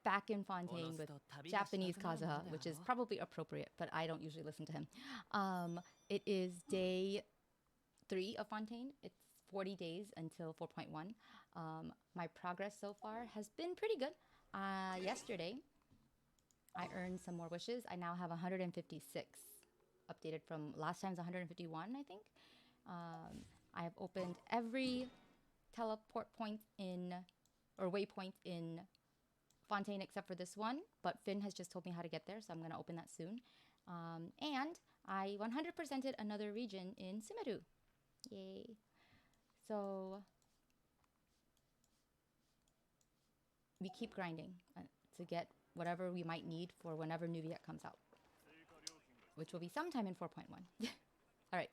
back in Fontaine with Japanese Kazuha, which is probably appropriate, but I don't usually listen to him. It is day 3 of Fontaine. It's 40 days until 4.1. My progress so far has been pretty good. Yesterday, I earned some more wishes. I now have 156, updated from last time's 151, I think. I have opened every teleport point in, or waypoint in Fontaine except for this one, but Finn has just told me how to get there, so I'm going to open that soon. And I 100%ed another region in Sumeru. Yay. So we keep grinding to get whatever we might need for whenever Nuviet comes out, which will be sometime in 4.1. All right.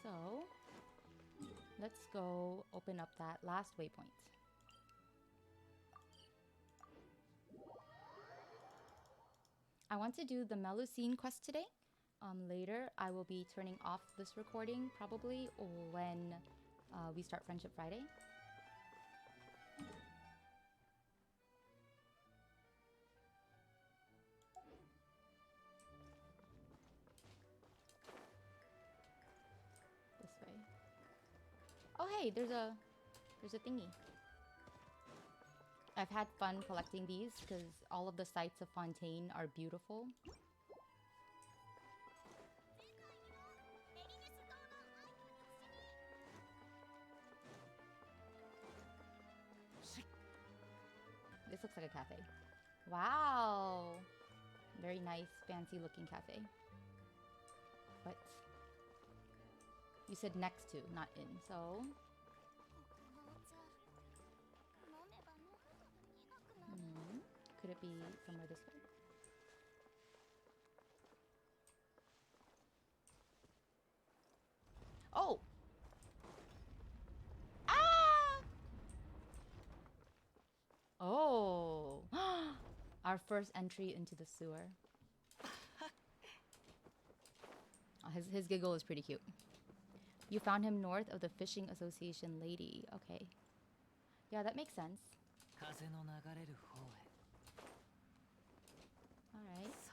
So let's go open up that last waypoint. I want to do the Melusine quest today. Later, I will be turning off this recording probably when we start Friendship Friday. This way. Oh hey, there's a thingy. I've had fun collecting these because all of the sites of Fontaine are beautiful. This looks like a cafe. Wow! Very nice, fancy looking cafe. But you said next to, not in, so... Could it be somewhere this way? Oh! Ah! Oh! Our first entry into the sewer. Oh, his giggle is pretty cute. You found him north of the Fishing Association lady. Okay. Yeah, that makes sense.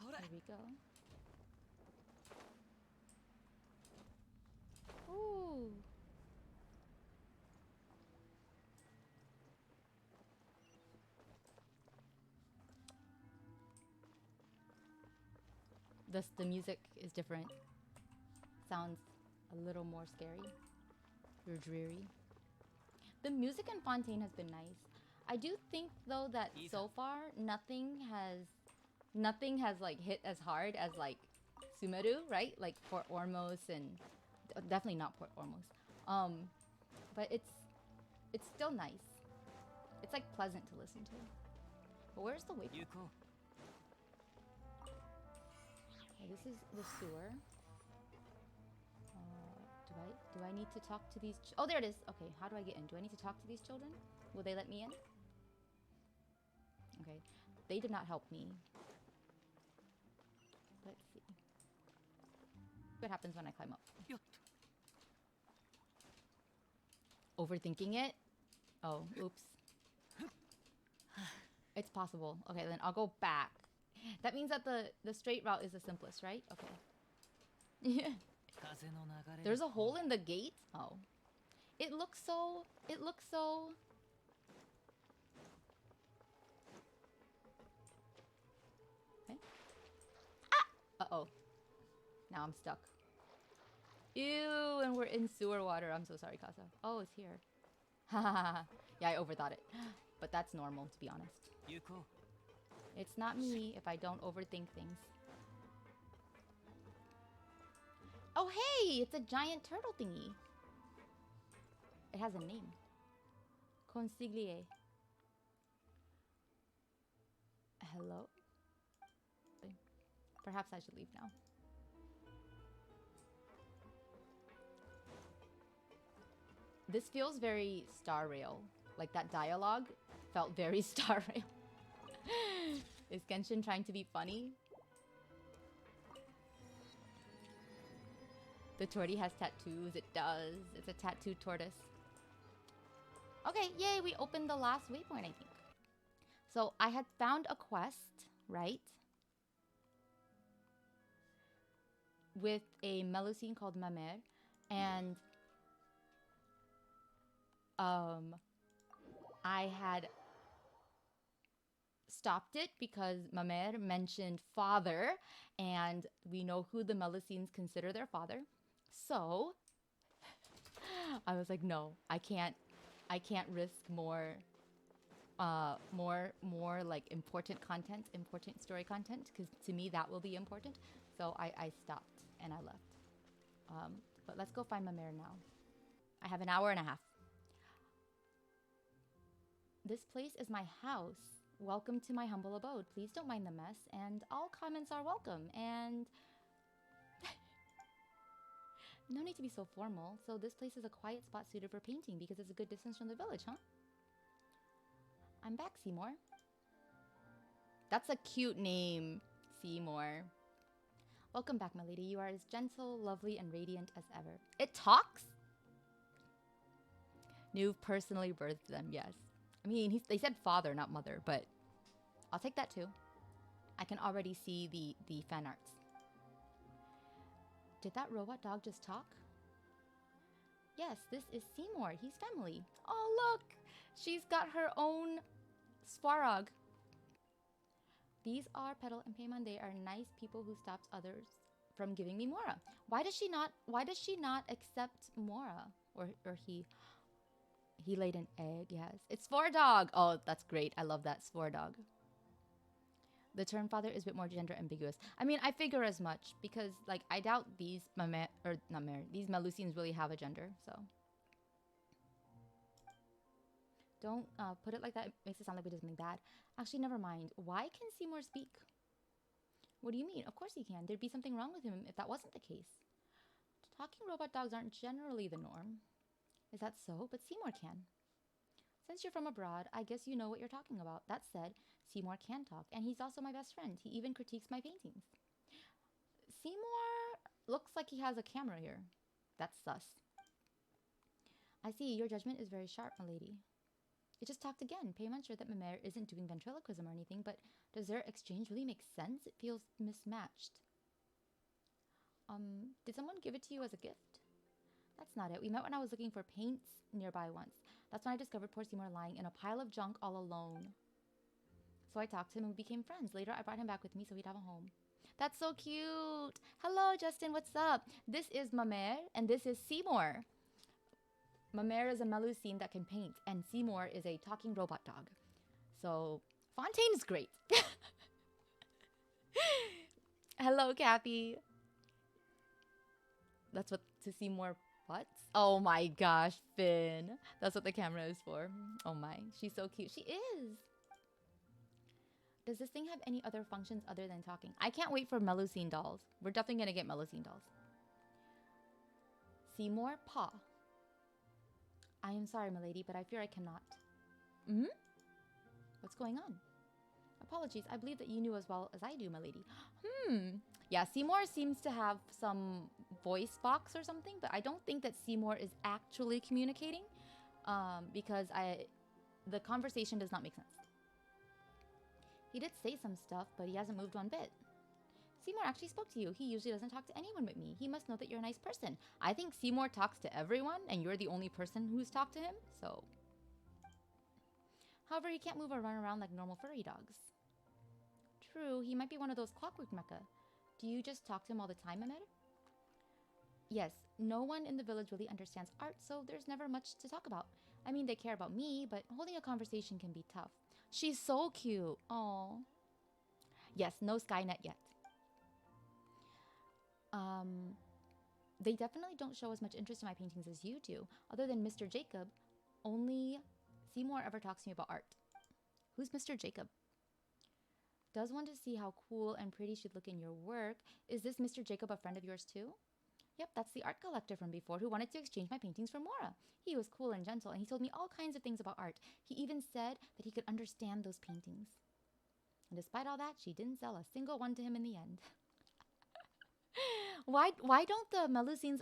Alright, here we go. Ooh! The music is different. Sounds a little more scary. Or dreary. The music in Fontaine has been nice. I do think though that so far nothing has like hit as hard as like Sumeru, right? Like Port Ormos and definitely not Port Ormos. But it's still nice. It's like pleasant to listen to. But where's the waypoint? Okay, this is the sewer. Do I need to talk to these? Oh, there it is. Okay, how do I get in? Do I need to talk to these children? Will they let me in? Okay, they did not help me. Let's see. What happens when I climb up? Overthinking it? Oh, oops. It's possible. Okay, then I'll go back. That means that the straight route is the simplest, right? Okay. Yeah. There's a hole in the gate? Oh. It looks so... Okay. Ah! Uh-oh. Now I'm stuck. Ew, and we're in sewer water. I'm so sorry, Casa. Oh, it's here. Yeah, I overthought it. But that's normal, to be honest. It's not me if I don't overthink things. Oh, hey! It's a giant turtle thingy. It has a name. Consigliere. Hello? Perhaps I should leave now. This feels very Star Rail. Like that dialogue felt very Star Rail. Is Genshin trying to be funny? The tortie has tattoos. It does. It's a tattooed tortoise. Okay, yay, we opened the last waypoint, I think. So I had found a quest, right? With a Melusine called Mamer. And I had stopped it because Mamer mentioned father, and we know who the Melusines consider their father. So I was like, no, I can't risk more like important content, important story content, because to me that will be important. So I stopped and I left. But let's go find Mamer now. I have an hour and a half. This place is my house. Welcome to my humble abode. Please don't mind the mess, and all comments are welcome. And no need to be so formal. So this place is a quiet spot suited for painting because it's a good distance from the village, huh? I'm back, Seymour. That's a cute name, Seymour. Welcome back, my lady. You are as gentle, lovely, and radiant as ever. It talks? You've personally birthed them, yes. I mean, they said father, not mother, but I'll take that too. I can already see the fan arts. Did that robot dog just talk? Yes, this is Seymour. He's family. Oh, look! She's got her own Svarog. These are Petal and Paimon. They are nice people who stopped others from giving me Mora. Why does she not accept Mora? Or he? He laid an egg, yes. It's Svordog! Oh, that's great. I love that, Svordog. The term father is a bit more gender ambiguous. I mean, I figure as much because, like, I doubt these these Melusines really have a gender, so. Don't put it like that. It makes it sound like we did something bad. Actually, never mind. Why can Seymour speak? What do you mean? Of course he can. There'd be something wrong with him if that wasn't the case. Talking robot dogs aren't generally the norm. Is that so? But Seymour can. Since you're from abroad, I guess you know what you're talking about. That said, Seymour can talk, and he's also my best friend. He even critiques my paintings. Seymour looks like he has a camera here. That's sus. I see, your judgment is very sharp, milady. It just talked again. Paimon sure that Mamer isn't doing ventriloquism or anything, but does their exchange really make sense? It feels mismatched. Did someone give it to you as a gift? That's not it. We met when I was looking for paints nearby once. That's when I discovered poor Seymour lying in a pile of junk all alone. So I talked to him and we became friends. Later, I brought him back with me so he'd have a home. That's so cute. Hello, Justin. What's up? This is Mamer and this is Seymour. Mamer is a Melusine that can paint, and Seymour is a talking robot dog. So, Fontaine is great. Hello, Kathy. That's what to Seymour. What? Oh my gosh, Finn. That's what the camera is for. Oh my, she's so cute. She is. Does this thing have any other functions other than talking? I can't wait for Melusine dolls. We're definitely gonna get Melusine dolls. Seymour paw. I am sorry, milady, but I fear I cannot. Hmm? What's going on? Apologies, I believe that you knew as well as I do, milady. Yeah, Seymour seems to have some voice box or something, but I don't think that Seymour is actually communicating because the conversation does not make sense. He did say some stuff, but he hasn't moved one bit. Seymour actually spoke to you. He usually doesn't talk to anyone but me. He must know that you're a nice person. I think Seymour talks to everyone, and you're the only person who's talked to him, so. However, he can't move or run around like normal furry dogs. True, he might be one of those clockwork mecha. Do you just talk to him all the time, Amir? Yes, no one in the village really understands art, so there's never much to talk about. I mean, they care about me, but holding a conversation can be tough. She's so cute. Aww. Yes, no Skynet yet. They definitely don't show as much interest in my paintings as you do. Other than Mr. Jacob, only Seymour ever talks to me about art. Who's Mr. Jacob? Does want to see how cool and pretty she'd look in your work. Is this Mr. Jacob a friend of yours too? Yep, that's the art collector from before who wanted to exchange my paintings for Mora. He was cool and gentle, and he told me all kinds of things about art. He even said that he could understand those paintings. And despite all that, she didn't sell a single one to him in the end. Why don't the Melusines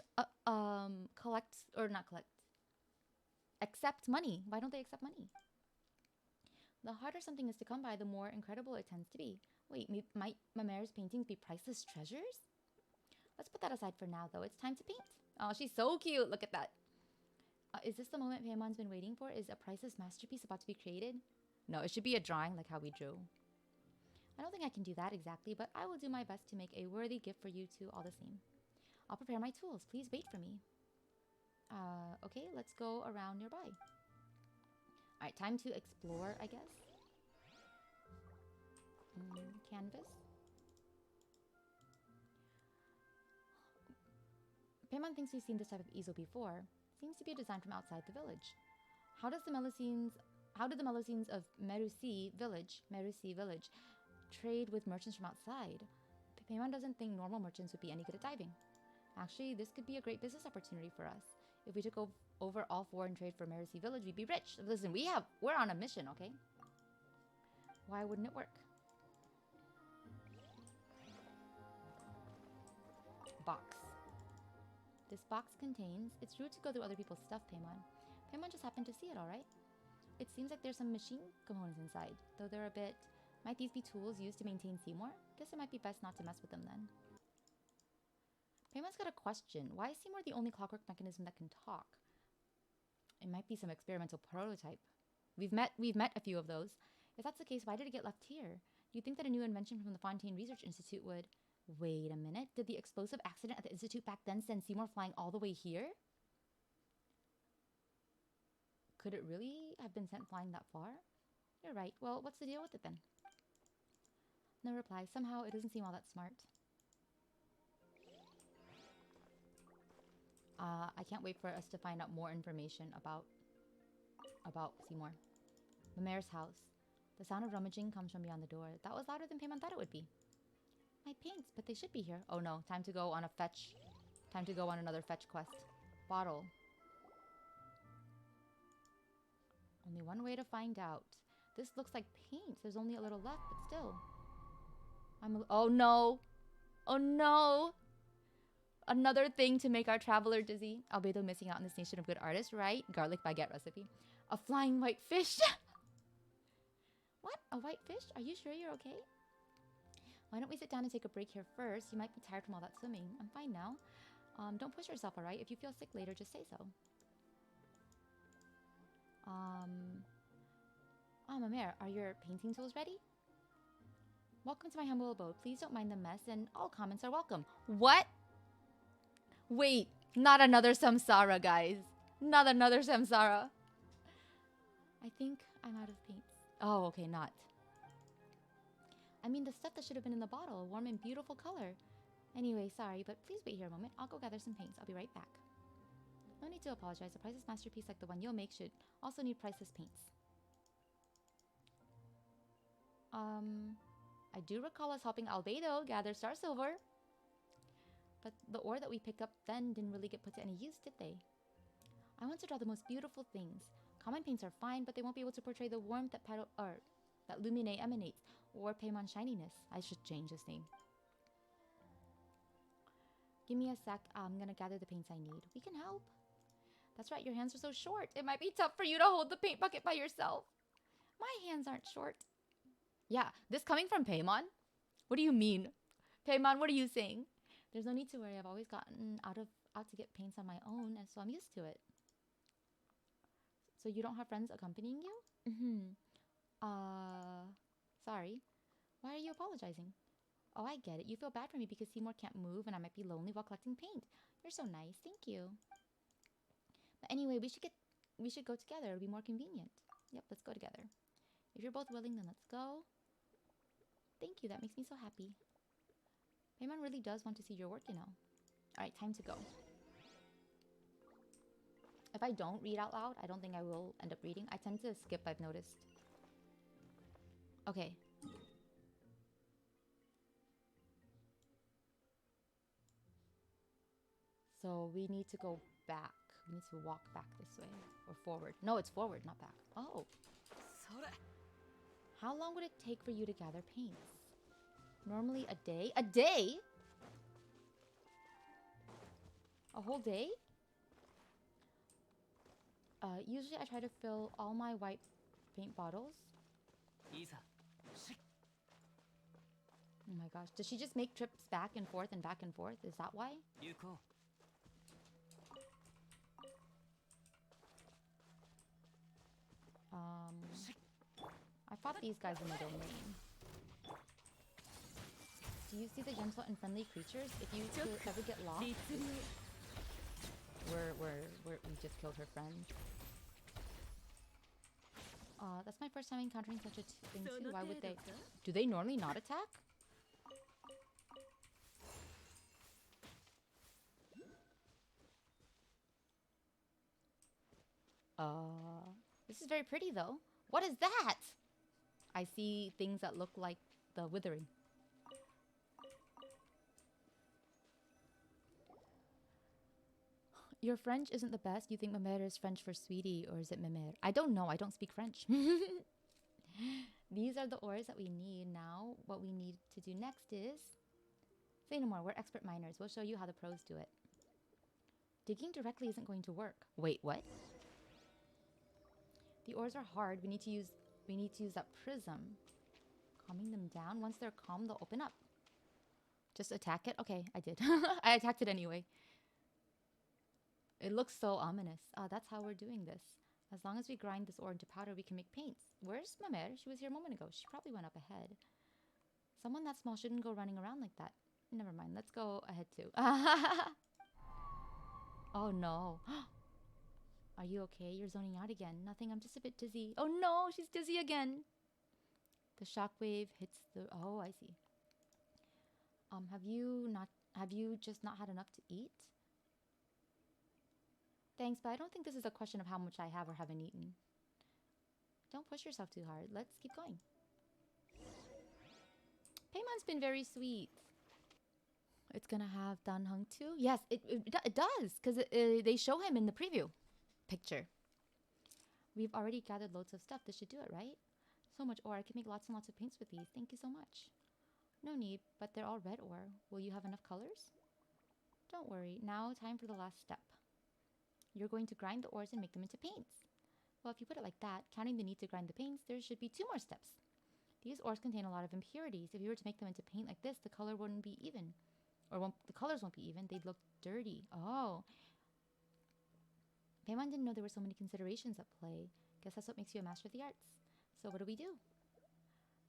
accept money? Why don't they accept money? The harder something is to come by, the more incredible it tends to be. Wait, might Mamer's paintings be priceless treasures? Let's put that aside for now, though. It's time to paint. Oh, she's so cute. Look at that. Is this the moment Paimon's been waiting for? Is a priceless masterpiece about to be created? No, it should be a drawing like how we drew. I don't think I can do that exactly, but I will do my best to make a worthy gift for you two all the same. I'll prepare my tools. Please wait for me. Okay, let's go around nearby. Alright, time to explore, I guess. Canvas. Paimon thinks we've seen this type of easel before. Seems to be a design from outside the village. How did the Melusines of Melusine village trade with merchants from outside? Paimon doesn't think normal merchants would be any good at diving. Actually, this could be a great business opportunity for us. If we took over all foreign trade for Melusine village, we'd be rich. Listen, we're on a mission, okay? Why wouldn't it work? Box. This box contains... It's rude to go through other people's stuff, Paimon. Paimon just happened to see it, alright? It seems like there's some machine components inside, though they're a bit... Might these be tools used to maintain Seymour? Guess it might be best not to mess with them then. Paimon's got a question. Why is Seymour the only clockwork mechanism that can talk? It might be some experimental prototype. We've met a few of those. If that's the case, why did it get left here? Do you think that a new invention from the Fontaine Research Institute would... Wait a minute. Did the explosive accident at the Institute back then send Seymour flying all the way here? Could it really have been sent flying that far? You're right. Well, what's the deal with it then? No reply. Somehow it doesn't seem all that smart. I can't wait for us to find out more information about Seymour. The mayor's house. The sound of rummaging comes from beyond the door. That was louder than Paimon thought it would be. My paints, but they should be here. Oh no, time to go on a fetch. Time to go on another fetch quest. Bottle. Only one way to find out. This looks like paint. There's only a little left, but still. Oh no! Oh no! Another thing to make our traveler dizzy. Albedo missing out on this nation of good artists, right? Garlic baguette recipe. A flying white fish. What? A white fish? Are you sure you're okay? Why don't we sit down and take a break here first? You might be tired from all that swimming. I'm fine now. Don't push yourself, alright? If you feel sick later, just say so. Mamere, are your painting tools ready? Welcome to my humble abode. Please don't mind the mess, and all comments are welcome. What? Wait, not another samsara, guys. Not another samsara. I think I'm out of paints. Oh, okay, not. I mean, the stuff that should have been in the bottle. A warm and beautiful color. Anyway, sorry, but please wait here a moment. I'll go gather some paints. I'll be right back. No need to apologize. A priceless masterpiece like the one you'll make should also need priceless paints. I do recall us helping Albedo gather star silver. But the ore that we picked up then didn't really get put to any use, did they? I want to draw the most beautiful things. Common paints are fine, but they won't be able to portray the warmth that Lumine emanates, or Paimon shininess. I should change his name. Give me a sec. I'm gonna gather the paints I need. We can help. That's right, your hands are so short. It might be tough for you to hold the paint bucket by yourself. My hands aren't short. Yeah, this coming from Paimon? What do you mean? Paimon, what are you saying? There's no need to worry. I've always gotten out to get paints on my own, and so I'm used to it. So you don't have friends accompanying you? Sorry. Why are you apologizing? Oh, I get it. You feel bad for me because Seymour can't move and I might be lonely while collecting paint. You're so nice. Thank you. But anyway, we should go together. It'll be more convenient. Yep, let's go together. If you're both willing, then let's go. Thank you. That makes me so happy. Paimon really does want to see your work, you know. Alright, time to go. If I don't read out loud, I don't think I will end up reading. I tend to skip, I've noticed. Okay. So we need to go back. We need to walk back this way. Or forward. No, it's forward, not back. Oh. How long would it take for you to gather paints? Normally a day? A day? A whole day? Usually I try to fill all my white paint bottles Oh my gosh. Does she just make trips back and forth and back and forth? Is that why? I fought these guys in the domain. Do you see the gentle and friendly creatures? If you ever get lost, we just killed her friend. That's my first time encountering such a thing too. Why would they? Do they normally not attack? This is very pretty though. What is that? I see things that look like the withering. Your French isn't the best. You think Mamère is French for sweetie, or is it Mamère? I don't know. I don't speak French. These are the ores that we need now. What we need to do next is... Say no more. We're expert miners. We'll show you how the pros do it. Digging directly isn't going to work. Wait, what? The ores are hard. We need to use that prism. Calming them down. Once they're calm, they'll open up. Just attack it? Okay, I did. I attacked it anyway. It looks so ominous. That's how we're doing this. As long as we grind this ore into powder, we can make paints. Where's Mamère? She was here a moment ago. She probably went up ahead. Someone that small shouldn't go running around like that. Never mind. Let's go ahead too. Oh no. Are you okay? You're zoning out again. Nothing. I'm just a bit dizzy. Oh no, she's dizzy again. The shockwave hits the... Oh, I see. Have you just not had enough to eat? Thanks, but I don't think this is a question of how much I have or haven't eaten. Don't push yourself too hard. Let's keep going. Paymon's been very sweet. It's gonna have Dan Heng too? Yes, it does, because they show him in the preview picture. We've already gathered loads of stuff. This should do it, right? So much ore. I can make lots and lots of paints with these. Thank you so much. No need, but they're all red ore. Will you have enough colors? Don't worry. Now, time for the last step. You're going to grind the ores and make them into paints. Well, if you put it like that, counting the need to grind the paints, there should be 2 more steps. These ores contain a lot of impurities. If you were to make them into paint like this, the color wouldn't be even. Or the colors won't be even. They'd look dirty. Oh. Paimon didn't know there were so many considerations at play. Guess that's what makes you a master of the arts. So what do?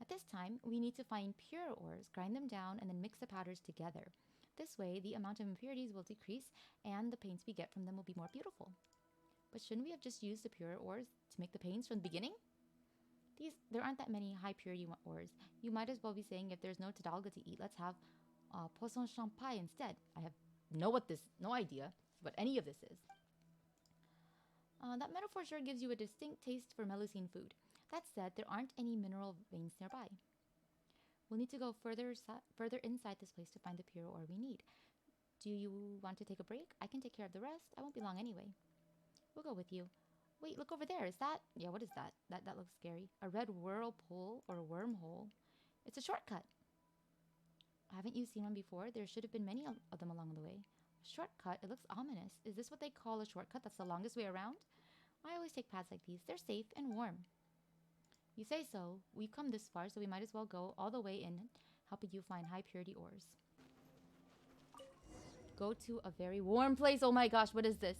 At this time, we need to find pure ores, grind them down, and then mix the powders together. This way, the amount of impurities will decrease, and the paints we get from them will be more beautiful. But shouldn't we have just used the pure ores to make the paints from the beginning? There aren't that many high purity ores. You might as well be saying if there's no tadalga to eat, let's have poisson champai instead. I have no idea what any of this is. That metaphor sure gives you a distinct taste for Melusine food. That said, there aren't any mineral veins nearby. We'll need to go further inside this place to find the pure ore we need. Do you want to take a break? I can take care of the rest. I won't be long anyway. We'll go with you. Wait, look over there. Is that... Yeah, what is that? That looks scary. A red whirlpool or wormhole. It's a shortcut. Haven't you seen one before? There should have been many of them along the way. A shortcut? It looks ominous. Is this what they call a shortcut that's the longest way around? I always take paths like these. They're safe and warm. You say so. We've come this far, so we might as well go all the way in, helping you find high purity ores. Go to a very warm place. Oh my gosh, what is this?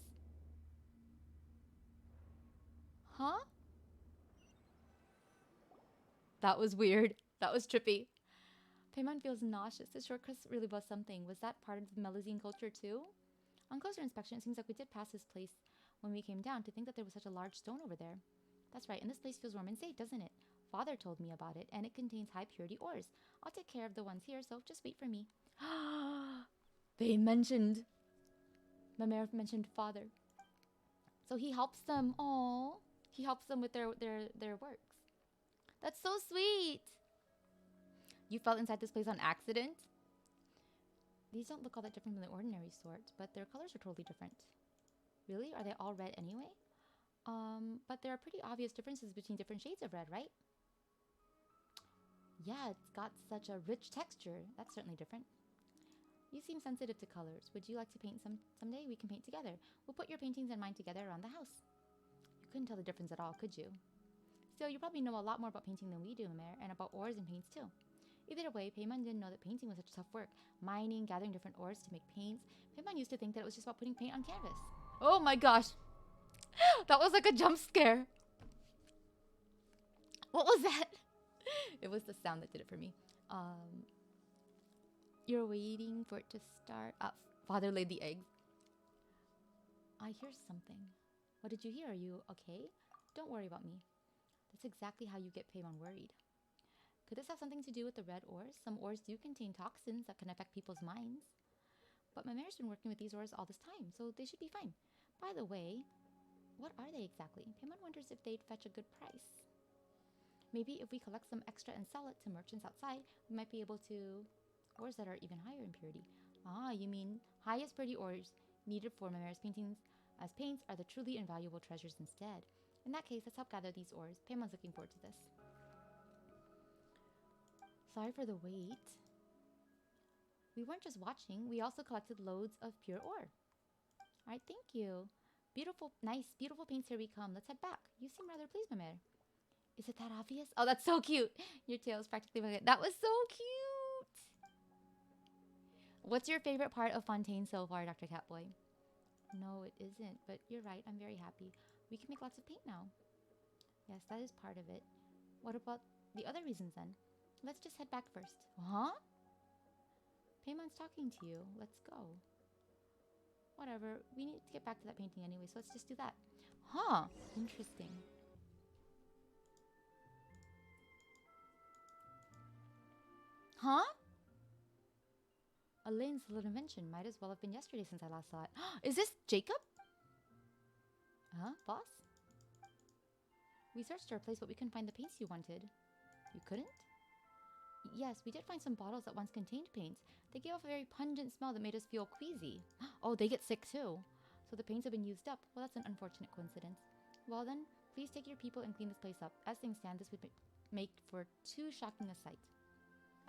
Huh? That was weird. That was trippy. Paimon feels nauseous. This shortcut really was something. Was that part of the Melusine culture too? On closer inspection, it seems like we did pass this place when we came down. To think that there was such a large stone over there. That's right, and this place feels warm and safe, doesn't it? Father told me about it, and it contains high purity ores. I'll take care of the ones here, so just wait for me. They mentioned... Mamère mentioned father. So he helps them. Oh, he helps them with their works. That's so sweet. You fell inside this place on accident? These don't look all that different from the ordinary sort, but their colors are totally different. Really? Are they all red anyway? But there are pretty obvious differences between different shades of red, right? Yeah, it's got such a rich texture. That's certainly different. You seem sensitive to colors. Would you like to paint someday? We can paint together. We'll put your paintings and mine together around the house. You couldn't tell the difference at all, could you? Still, you probably know a lot more about painting than we do, Mare, and about ores and paints too. Either way, Paimon didn't know that painting was such tough work. Mining, gathering different ores to make paints. Paimon used to think that it was just about putting paint on canvas. Oh my gosh! That was like a jump scare. What was that? It was the sound that did it for me. You're waiting for it to start. Father laid the eggs. I hear something. What did you hear? Are you okay? Don't worry about me. That's exactly how you get Paimon worried. Could this have something to do with the red ores? Some ores do contain toxins that can affect people's minds. But Mamer's been working with these ores all this time, so they should be fine. By the way, what are they exactly? Paimon wonders if they'd fetch a good price. Maybe if we collect some extra and sell it to merchants outside, we might be able to... ores that are even higher in purity. Ah, you mean highest purity ores needed for Mamer's paintings as paints are the truly invaluable treasures instead. In that case, let's help gather these ores. Paimon's looking forward to this. Sorry for the wait. We weren't just watching, we also collected loads of pure ore. Alright, thank you. Beautiful, nice, beautiful paints, here we come. Let's head back. You seem rather pleased, Mamer. Is it that obvious? Oh, that's so cute. Your tail is practically my head. That was so cute. What's your favorite part of Fontaine so far, Dr. Catboy? No, it isn't, but you're right. I'm very happy. We can make lots of paint now. Yes, that is part of it. What about the other reasons then? Let's just head back first. Huh? Paimon's talking to you. Let's go. Whatever. We need to get back to that painting anyway, so let's just do that. Huh? Interesting. Huh? Elaine's little invention might as well have been yesterday since I last saw it. Is this Jacob? Huh, boss? We searched our place, but we couldn't find the paints you wanted. You couldn't? Yes, we did find some bottles that once contained paints. They gave off a very pungent smell that made us feel queasy. Oh, they get sick too. So the paints have been used up. Well, that's an unfortunate coincidence. Well then, please take your people and clean this place up. As things stand, this would make for too shocking a sight.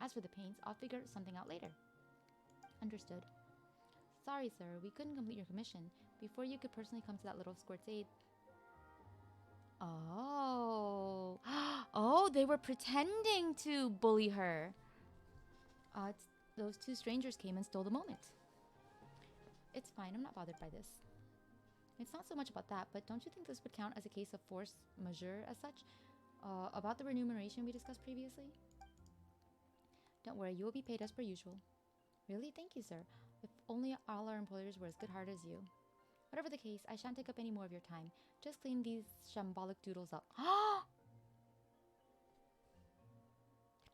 As for the paints, I'll figure something out later. Understood. Sorry, sir, we couldn't complete your commission. Before you could personally come to that little squirt's aid. Oh. Oh, they were pretending to bully her. Those two strangers came and stole the moment. It's fine, I'm not bothered by this. It's not so much about that, but don't you think this would count as a case of force majeure as such? About the remuneration we discussed previously? Don't worry, you will be paid as per usual. Really? Thank you, sir. If only all our employers were as good-hearted as you. Whatever the case, I shan't take up any more of your time. Just clean these shambolic doodles up.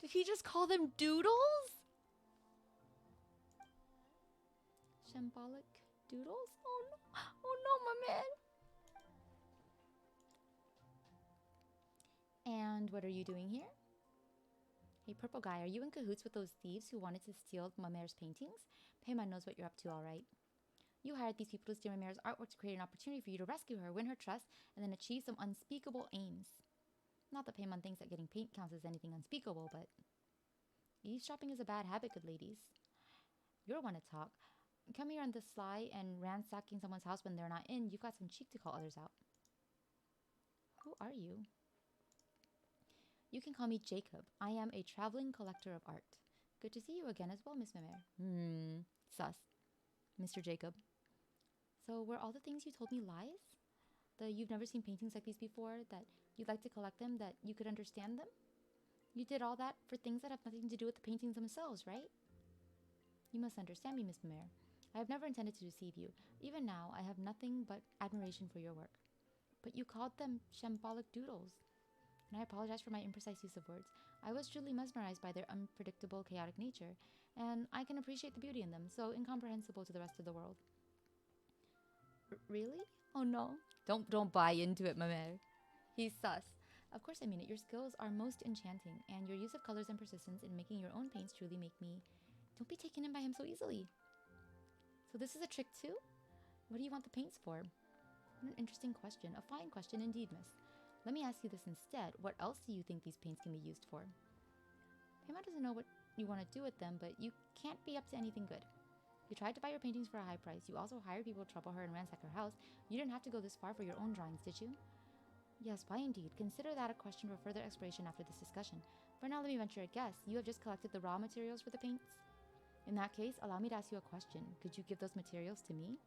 Did he just call them doodles? Shambolic doodles? Oh no. Oh no, my man. And what are you doing here? Hey, purple guy, are you in cahoots with those thieves who wanted to steal Mamer's paintings? Paimon knows what you're up to, all right. You hired these people to steal Mamer's artwork to create an opportunity for you to rescue her, win her trust, and then achieve some unspeakable aims. Not that Paimon thinks that getting paint counts as anything unspeakable, but... eavesdropping is a bad habit, good ladies. You're one to talk. Come here on the sly and ransacking someone's house when they're not in, you've got some cheek to call others out. Who are you? You can call me Jacob. I am a traveling collector of art. Good to see you again as well, Miss Mamer. Sus. Mr. Jacob. So were all the things you told me lies? That you've never seen paintings like these before? That you'd like to collect them? That you could understand them? You did all that for things that have nothing to do with the paintings themselves, right? You must understand me, Miss Mamer. I have never intended to deceive you. Even now, I have nothing but admiration for your work. But you called them shambolic doodles. And I apologize for my imprecise use of words. I was truly mesmerized by their unpredictable, chaotic nature, and I can appreciate the beauty in them, so incomprehensible to the rest of the world. Really? Oh no. Don't buy into it, Mamer. He's sus. Of course I mean it. Your skills are most enchanting, and your use of colors and persistence in making your own paints truly make me... Don't be taken in by him so easily. So this is a trick too? What do you want the paints for? What an interesting question. A fine question indeed, miss. Let me ask you this instead. What else do you think these paints can be used for? Paimon doesn't know what you want to do with them, but you can't be up to anything good. You tried to buy your paintings for a high price. You also hired people to trouble her and ransack her house. You didn't have to go this far for your own drawings, did you? Yes, why indeed? Consider that a question for further exploration after this discussion. For now, let me venture a guess. You have just collected the raw materials for the paints? In that case, allow me to ask you a question. Could you give those materials to me?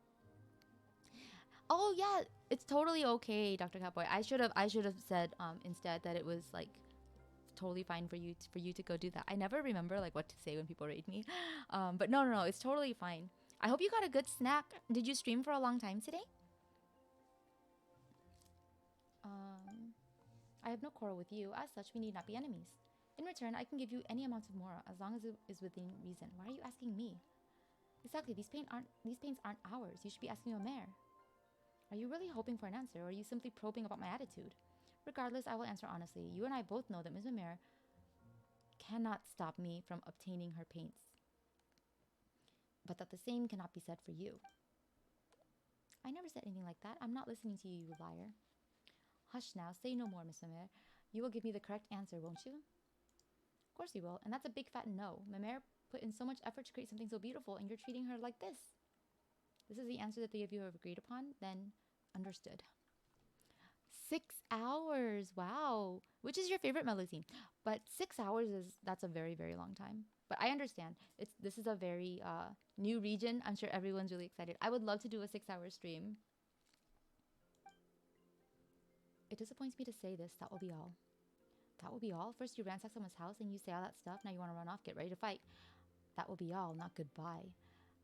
Oh yeah, it's totally okay, Dr. Catboy. I should have said instead that it was like totally fine for you to go do that. I never remember like what to say when people raid me. But no, it's totally fine. I hope you got a good snack. Did you stream for a long time today? I have no quarrel with you. As such, we need not be enemies. In return, I can give you any amount of mora as long as it is within reason. Why are you asking me? Exactly, these paints aren't ours. You should be asking Omer. Are you really hoping for an answer, or are you simply probing about my attitude? Regardless, I will answer honestly. You and I both know that Ms. Omer cannot stop me from obtaining her paints. But that the same cannot be said for you. I never said anything like that. I'm not listening to you, you liar. Hush now, say no more, Miss Mamer. You will give me the correct answer, won't you? Of course you will, and that's a big fat no. Mamer put in so much effort to create something so beautiful, and you're treating her like this. This is the answer that the of you have agreed upon? Then understood. 6 hours, wow. Which is your favorite Melusine? But 6 hours that's a very, very long time. But I understand. This is a very new region. I'm sure everyone's really excited. I would love to do a 6-hour stream. It disappoints me to say this. That will be all. That will be all? First you ransack someone's house and you say all that stuff. Now you want to run off. Get ready to fight. That will be all, not goodbye.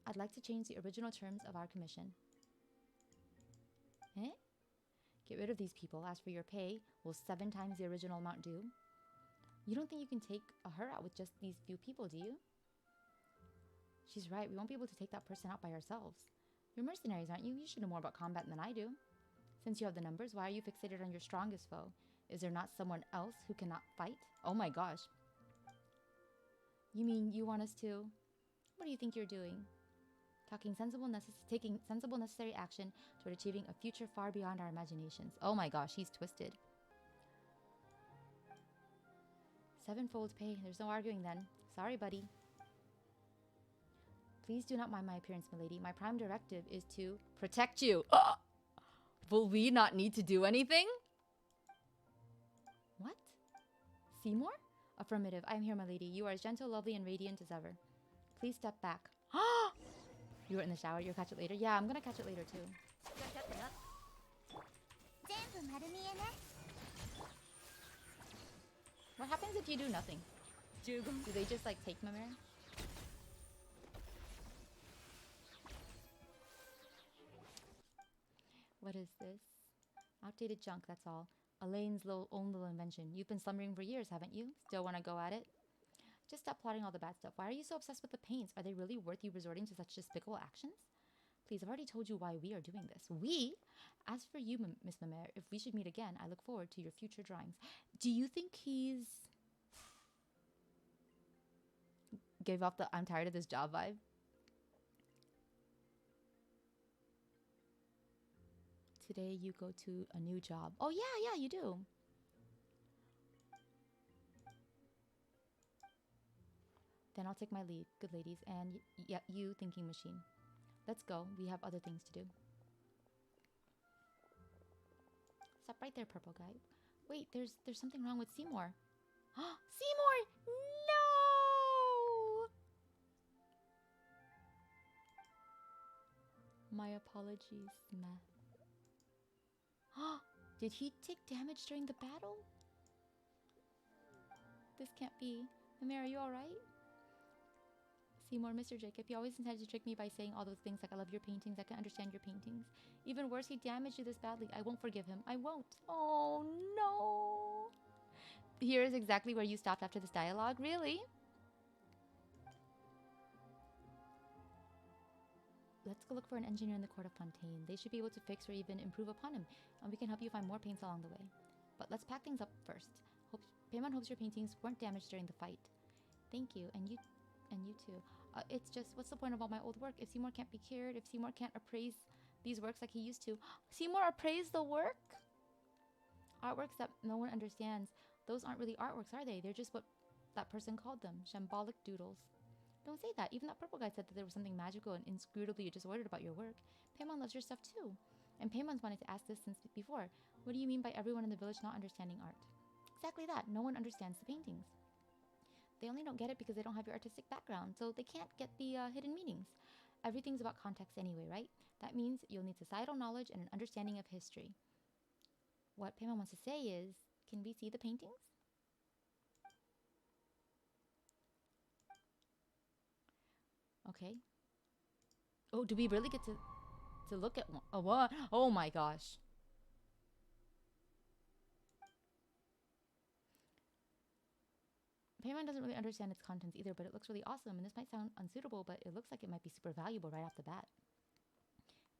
I'd like to change the original terms of our commission. Eh? Get rid of these people. As for your pay, will 7 times the original amount do? You don't think you can take her out with just these few people, do you? She's right. We won't be able to take that person out by ourselves. You're mercenaries, aren't you? You should know more about combat than I do. Since you have the numbers, why are you fixated on your strongest foe? Is there not someone else who cannot fight? Oh my gosh. You mean you want us to? What do you think you're doing? Taking sensible necessary action toward achieving a future far beyond our imaginations. Oh my gosh, he's twisted. 7-fold pay. There's no arguing then. Sorry, buddy. Please do not mind my appearance, milady. My prime directive is to protect you. Will we not need to do anything? What? Seymour? Affirmative. I am here, my lady. You are as gentle, lovely, and radiant as ever. Please step back. You were in the shower. You'll catch it later? Yeah, I'm gonna catch it later, too. What happens if you do nothing? Do they just, like, take my man? What is this? Outdated junk, that's all. Elaine's own little invention. You've been slumbering for years, haven't you? Still want to go at it? Just stop plotting all the bad stuff. Why are you so obsessed with the paints? Are they really worth you resorting to such despicable actions? Please, I've already told you why we are doing this. We? As for you, Miss Mamer, if we should meet again, I look forward to your future drawings. Do you think he's... gave off the I'm tired of this job vibe? Today you go to a new job. Oh yeah, you do. Then I'll take my leave, good ladies, and yeah, you thinking machine. Let's go. We have other things to do. Stop right there, purple guy. Wait, there's something wrong with Seymour. Seymour! No! My apologies, meh. Did he take damage during the battle? This can't be. Mamer, are you alright? Seymour, Mr. Jacob, he always intended to trick me by saying all those things like I love your paintings, I can understand your paintings. Even worse, he damaged you this badly. I won't forgive him. I won't. Oh no. Here is exactly where you stopped after this dialogue. Really? Let's go look for an engineer in the court of Fontaine. They should be able to fix or even improve upon him, and we can help you find more paints along the way. But let's pack things up first. Paimon hopes your paintings weren't damaged during the fight. Thank you, and you too. It's just, what's the point of all my old work if Seymour can't be cured, if Seymour can't appraise these works like he used to? Seymour appraised the work? Artworks that no one understands. Those aren't really artworks, are they? They're just what that person called them, shambolic doodles. Don't say that. Even that purple guy said that there was something magical and inscrutably disordered about your work. Paimon loves your stuff too. And Paimon's wanted to ask this since before. What do you mean by everyone in the village not understanding art? Exactly that. No one understands the paintings. They only don't get it because they don't have your artistic background, so they can't get the hidden meanings. Everything's about context anyway, right? That means you'll need societal knowledge and an understanding of history. What Paimon wants to say is, can we see the paintings? Okay. Oh, do we really get to look at one? Oh, what? Oh my gosh. Paimon doesn't really understand its contents either, but it looks really awesome. And this might sound unsuitable, but it looks like it might be super valuable right off the bat.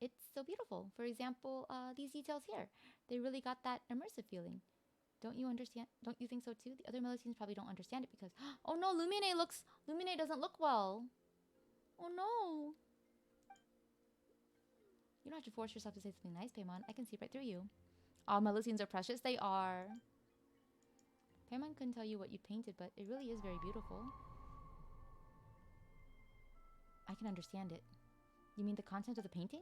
It's so beautiful. For example, these details here. They really got that immersive feeling. Don't you understand? Don't you think so too? The other Melusines probably don't understand it because... Oh no, Lumine doesn't look well. Oh no. You don't have to force yourself to say something nice, Paimon. I can see right through you. All Melusines are precious. They are. Paimon couldn't tell you what you painted, but it really is very beautiful. I can understand it. You mean the content of the painting?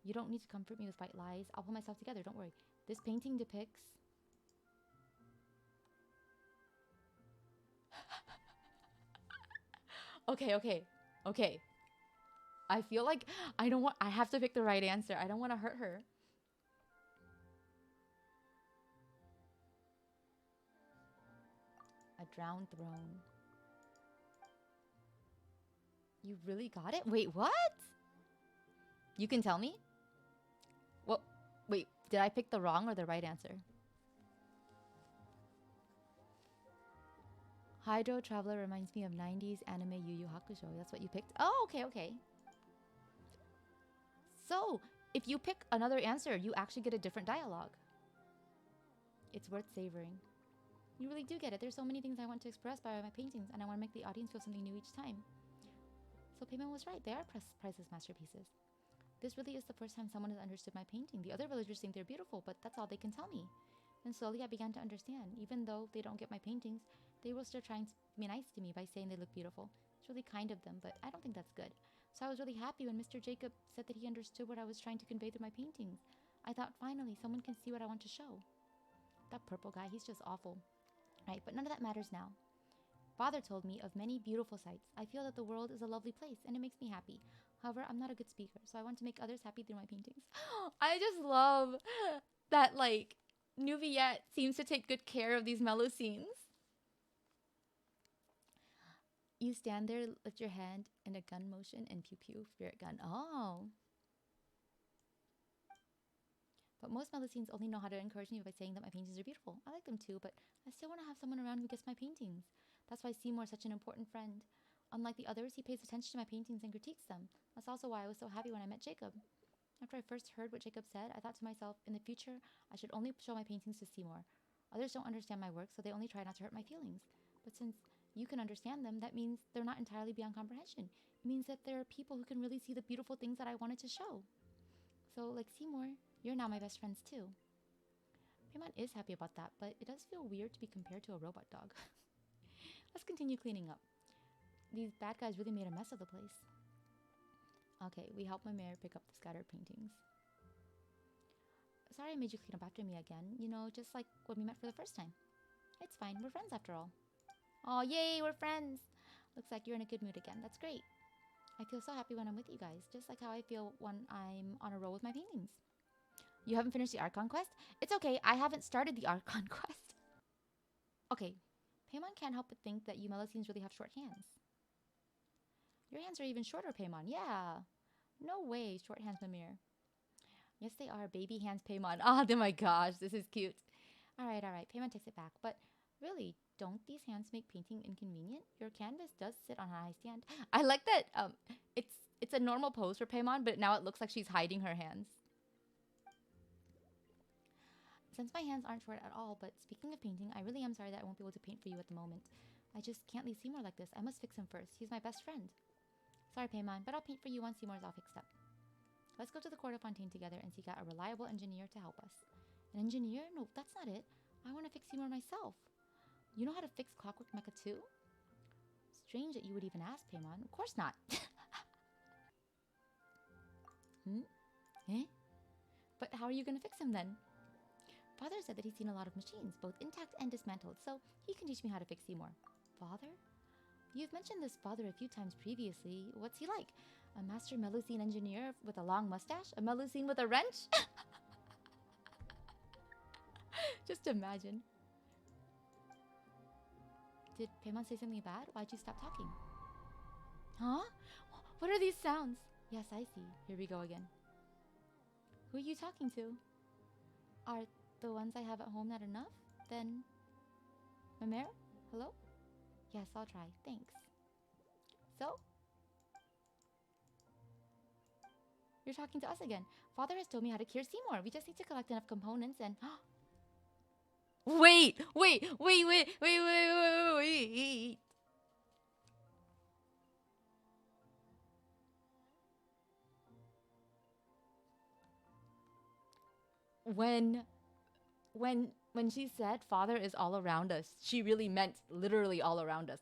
You don't need to comfort me with white lies. I'll pull myself together, don't worry. This painting depicts... Okay. I feel like I have to pick the right answer. I don't want to hurt her. A drowned throne. You really got it? Wait, what? You can tell me? Well, wait, did I pick the wrong or the right answer? Hydro Traveler reminds me of 90s anime Yu Yu Hakusho. That's what you picked? Oh, okay. So, if you pick another answer, you actually get a different dialogue. It's worth savoring. You really do get it. There's so many things I want to express by my paintings, and I want to make the audience feel something new each time. So Paimon was right. They are priceless masterpieces. This really is the first time someone has understood my painting. The other villagers think they're beautiful, but that's all they can tell me. And slowly I began to understand. Even though they don't get my paintings, they were still trying to be nice to me by saying they look beautiful. It's really kind of them, but I don't think that's good. So I was really happy when Mr. Jacob said that he understood what I was trying to convey through my paintings. I thought, finally, someone can see what I want to show. That purple guy, he's just awful. Right, but none of that matters now. Father told me of many beautiful sights. I feel that the world is a lovely place, and it makes me happy. However, I'm not a good speaker, so I want to make others happy through my paintings. I just love that, like, Nuviette seems to take good care of these Melusines. You stand there, lift your hand in a gun motion, and pew pew, spirit gun. Oh. But most Melusines only know how to encourage me by saying that my paintings are beautiful. I like them too, but I still want to have someone around who gets my paintings. That's why Seymour is such an important friend. Unlike the others, he pays attention to my paintings and critiques them. That's also why I was so happy when I met Jacob. After I first heard what Jacob said, I thought to myself, in the future, I should only show my paintings to Seymour. Others don't understand my work, so they only try not to hurt my feelings. But since you can understand them, that means they're not entirely beyond comprehension. It means that there are people who can really see the beautiful things that I wanted to show. So, like Seymour, you're now my best friends too. Paimon is happy about that, but it does feel weird to be compared to a robot dog. Let's continue cleaning up. These bad guys really made a mess of the place. Okay, we helped my mayor pick up the scattered paintings. Sorry I made you clean up after me again. You know, just like when we met for the first time. It's fine, we're friends after all. Oh, yay, we're friends! Looks like you're in a good mood again. That's great. I feel so happy when I'm with you guys, just like how I feel when I'm on a roll with my paintings. You haven't finished the art conquest? It's okay, I haven't started the art conquest. Okay, Paimon can't help but think that you Melusines really have short hands. Your hands are even shorter, Paimon. Yeah. No way, short hands, Mimir. Yes, they are. Baby hands, Paimon. Oh my gosh, this is cute. Alright. Paimon takes it back. But really, don't these hands make painting inconvenient? Your canvas does sit on a high stand. I like that it's a normal pose for Paimon, but now it looks like she's hiding her hands. Since my hands aren't short at all, but speaking of painting, I really am sorry that I won't be able to paint for you at the moment. I just can't leave Seymour like this. I must fix him first. He's my best friend. Sorry, Paimon, but I'll paint for you once Seymour's all fixed up. Let's go to the court of Fontaine together and seek out a reliable engineer to help us. An engineer? No, that's not it. I want to fix Seymour myself. You know how to fix Clockwork Mecha too? Strange that you would even ask, Paimon. Of course not. Eh? But how are you going to fix him then? Father said that he's seen a lot of machines, both intact and dismantled, so he can teach me how to fix Seymour. Father? You've mentioned this father a few times previously. What's he like? A master Melusine engineer with a long mustache? A Melusine with a wrench? Just imagine. Did Paimon say something bad? Why'd you stop talking? Huh? What are these sounds? Yes, I see. Here we go again. Who are you talking to? Are the ones I have at home not enough? Then... Mamere? Hello? Yes, I'll try. Thanks. So? You're talking to us again. Father has told me how to cure Seymour. We just need to collect enough components and... Wait! When she said father is all around us, she really meant literally all around us.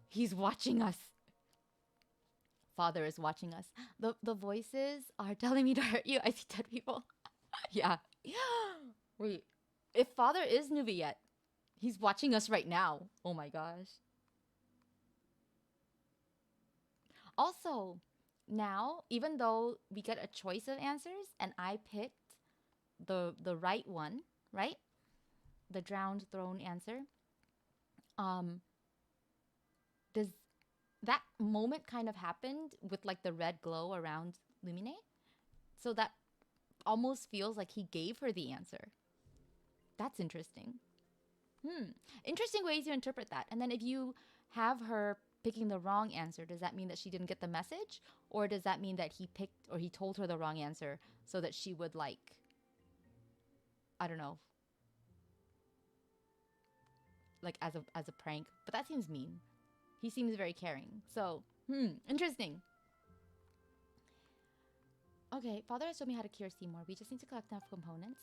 He's watching us. Father is watching us. The voices are telling me to hurt you. I see dead people. Yeah. Wait. If father is Nuviet, he's watching us right now. Oh my gosh. Also, now, even though we get a choice of answers and I picked the right one, right? The drowned throne answer. Does that moment kind of happened with like the red glow around Lumine? So that almost feels like he gave her the answer. That's interesting. Interesting ways to interpret that. And then if you have her picking the wrong answer, does that mean that she didn't get the message? Or does that mean that he picked or he told her the wrong answer so that she would like, I don't know, like as a prank? But that seems mean. He seems very caring. So, interesting. Okay, father has shown me how to cure Seymour. We just need to collect enough components.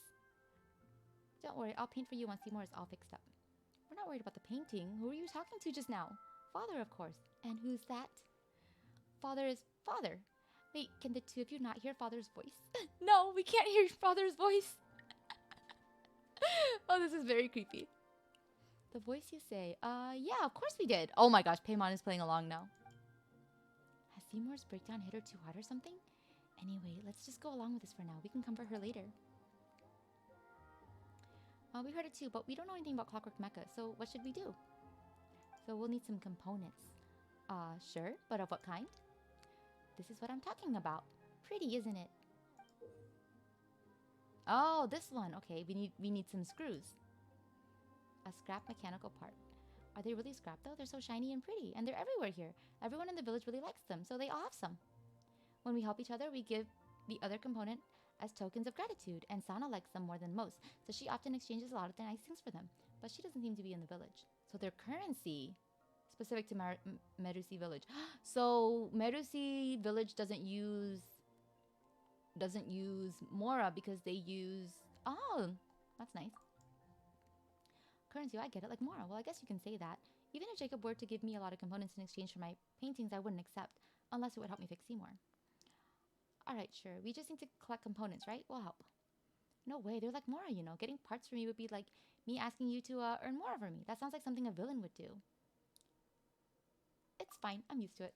Don't worry, I'll paint for you once Seymour is all fixed up. We're not worried about the painting. Who were you talking to just now? Father, of course. And who's that? Father is father. Wait, can the two of you not hear father's voice? No, we can't hear father's voice. Oh, this is very creepy. The voice you say, yeah, of course we did. Oh my gosh, Paimon is playing along now. Has Seymour's breakdown hit her too hard or something? Anyway, let's just go along with this for now. We can comfort her later. We heard it too, but we don't know anything about Clockwork Mecha, so what should we do? So we'll need some components. Sure, but of what kind? This is what I'm talking about. Pretty, isn't it? Oh, this one. Okay, we need some screws. A scrap mechanical part. Are they really scrap though? They're so shiny and pretty, and they're everywhere here. Everyone in the village really likes them, so they all have some. When we help each other, we give the other component as tokens of gratitude, and Sana likes them more than most, so she often exchanges a lot of the nice things for them. But she doesn't seem to be in the village. So their currency, specific to Melusine village. So Melusine village doesn't use Mora because they use... Oh, that's nice. Currency, I get it, like Mora. Well, I guess you can say that. Even if Jacob were to give me a lot of components in exchange for my paintings, I wouldn't accept, unless it would help me fix Seymour. Alright, sure. We just need to collect components, right? We'll help. No way, they're like Mora, you know. Getting parts for me would be like me asking you to earn more for me. That sounds like something a villain would do. It's fine, I'm used to it.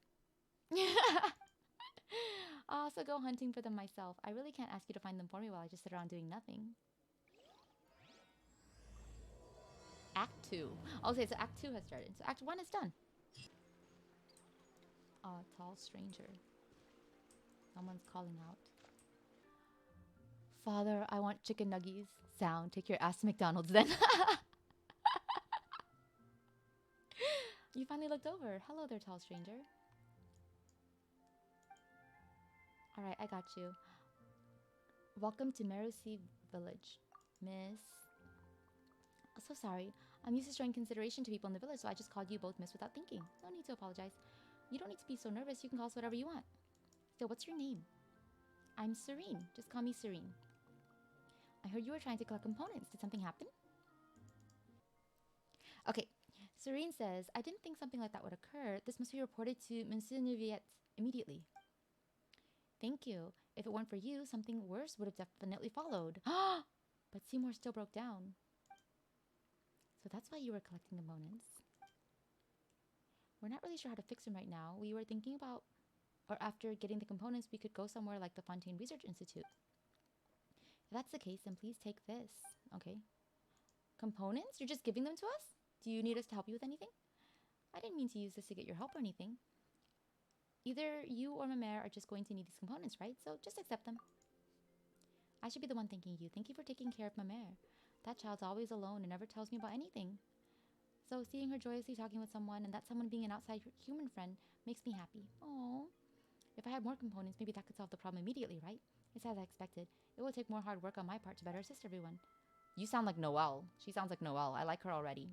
I'll also go hunting for them myself. I really can't ask you to find them for me while I just sit around doing nothing. Act 2. Okay, so Act 2 has started. So Act 1 is done. Tall stranger. Someone's calling out. Father, I want chicken nuggies. Sound, take your ass to McDonald's then. You finally looked over. Hello there, tall stranger. Alright, I got you. Welcome to Melusine village. Miss... So sorry. I'm used to showing consideration to people in the village, so I just called you both miss without thinking. No need to apologize. You don't need to be so nervous. You can call us whatever you want. So what's your name? I'm Serene. Just call me Serene. I heard you were trying to collect components. Did something happen? Okay. Serene says, I didn't think something like that would occur. This must be reported to Monsieur Nuviet immediately. Thank you. If it weren't for you, something worse would have definitely followed. But Seymour still broke down. So that's why you were collecting components. We're not really sure how to fix him right now. We were thinking about, or after getting the components, we could go somewhere like the Fontaine Research Institute. If that's the case, then please take this. Okay. Components? You're just giving them to us? Do you need us to help you with anything? I didn't mean to use this to get your help or anything. Either you or Mamere are just going to need these components, right? So just accept them. I should be the one thanking you. Thank you for taking care of Mamere. That child's always alone and never tells me about anything. So seeing her joyously talking with someone and that someone being an outside human friend makes me happy. Oh, if I had more components, maybe that could solve the problem immediately, right? It's as I expected. It will take more hard work on my part to better assist everyone. You sound like Noelle. She sounds like Noelle. I like her already.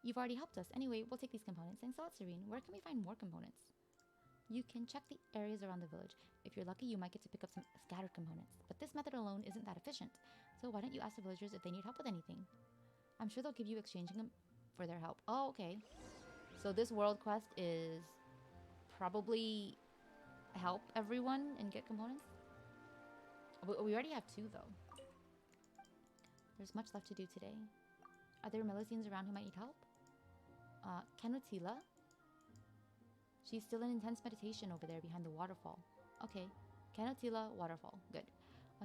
You've already helped us. Anyway, we'll take these components. Thanks a lot, Serene. Where can we find more components? You can check the areas around the village. If you're lucky, you might get to pick up some scattered components. But this method alone isn't that efficient. So why don't you ask the villagers if they need help with anything? I'm sure they'll give you exchanging them for their help. Oh, okay. So this world quest is probably help everyone and get components? We already have 2, though. There's much left to do today. Are there Melusines around who might need help? Canutila? She's still in intense meditation over there behind the waterfall. Okay. Canutila, waterfall. Good.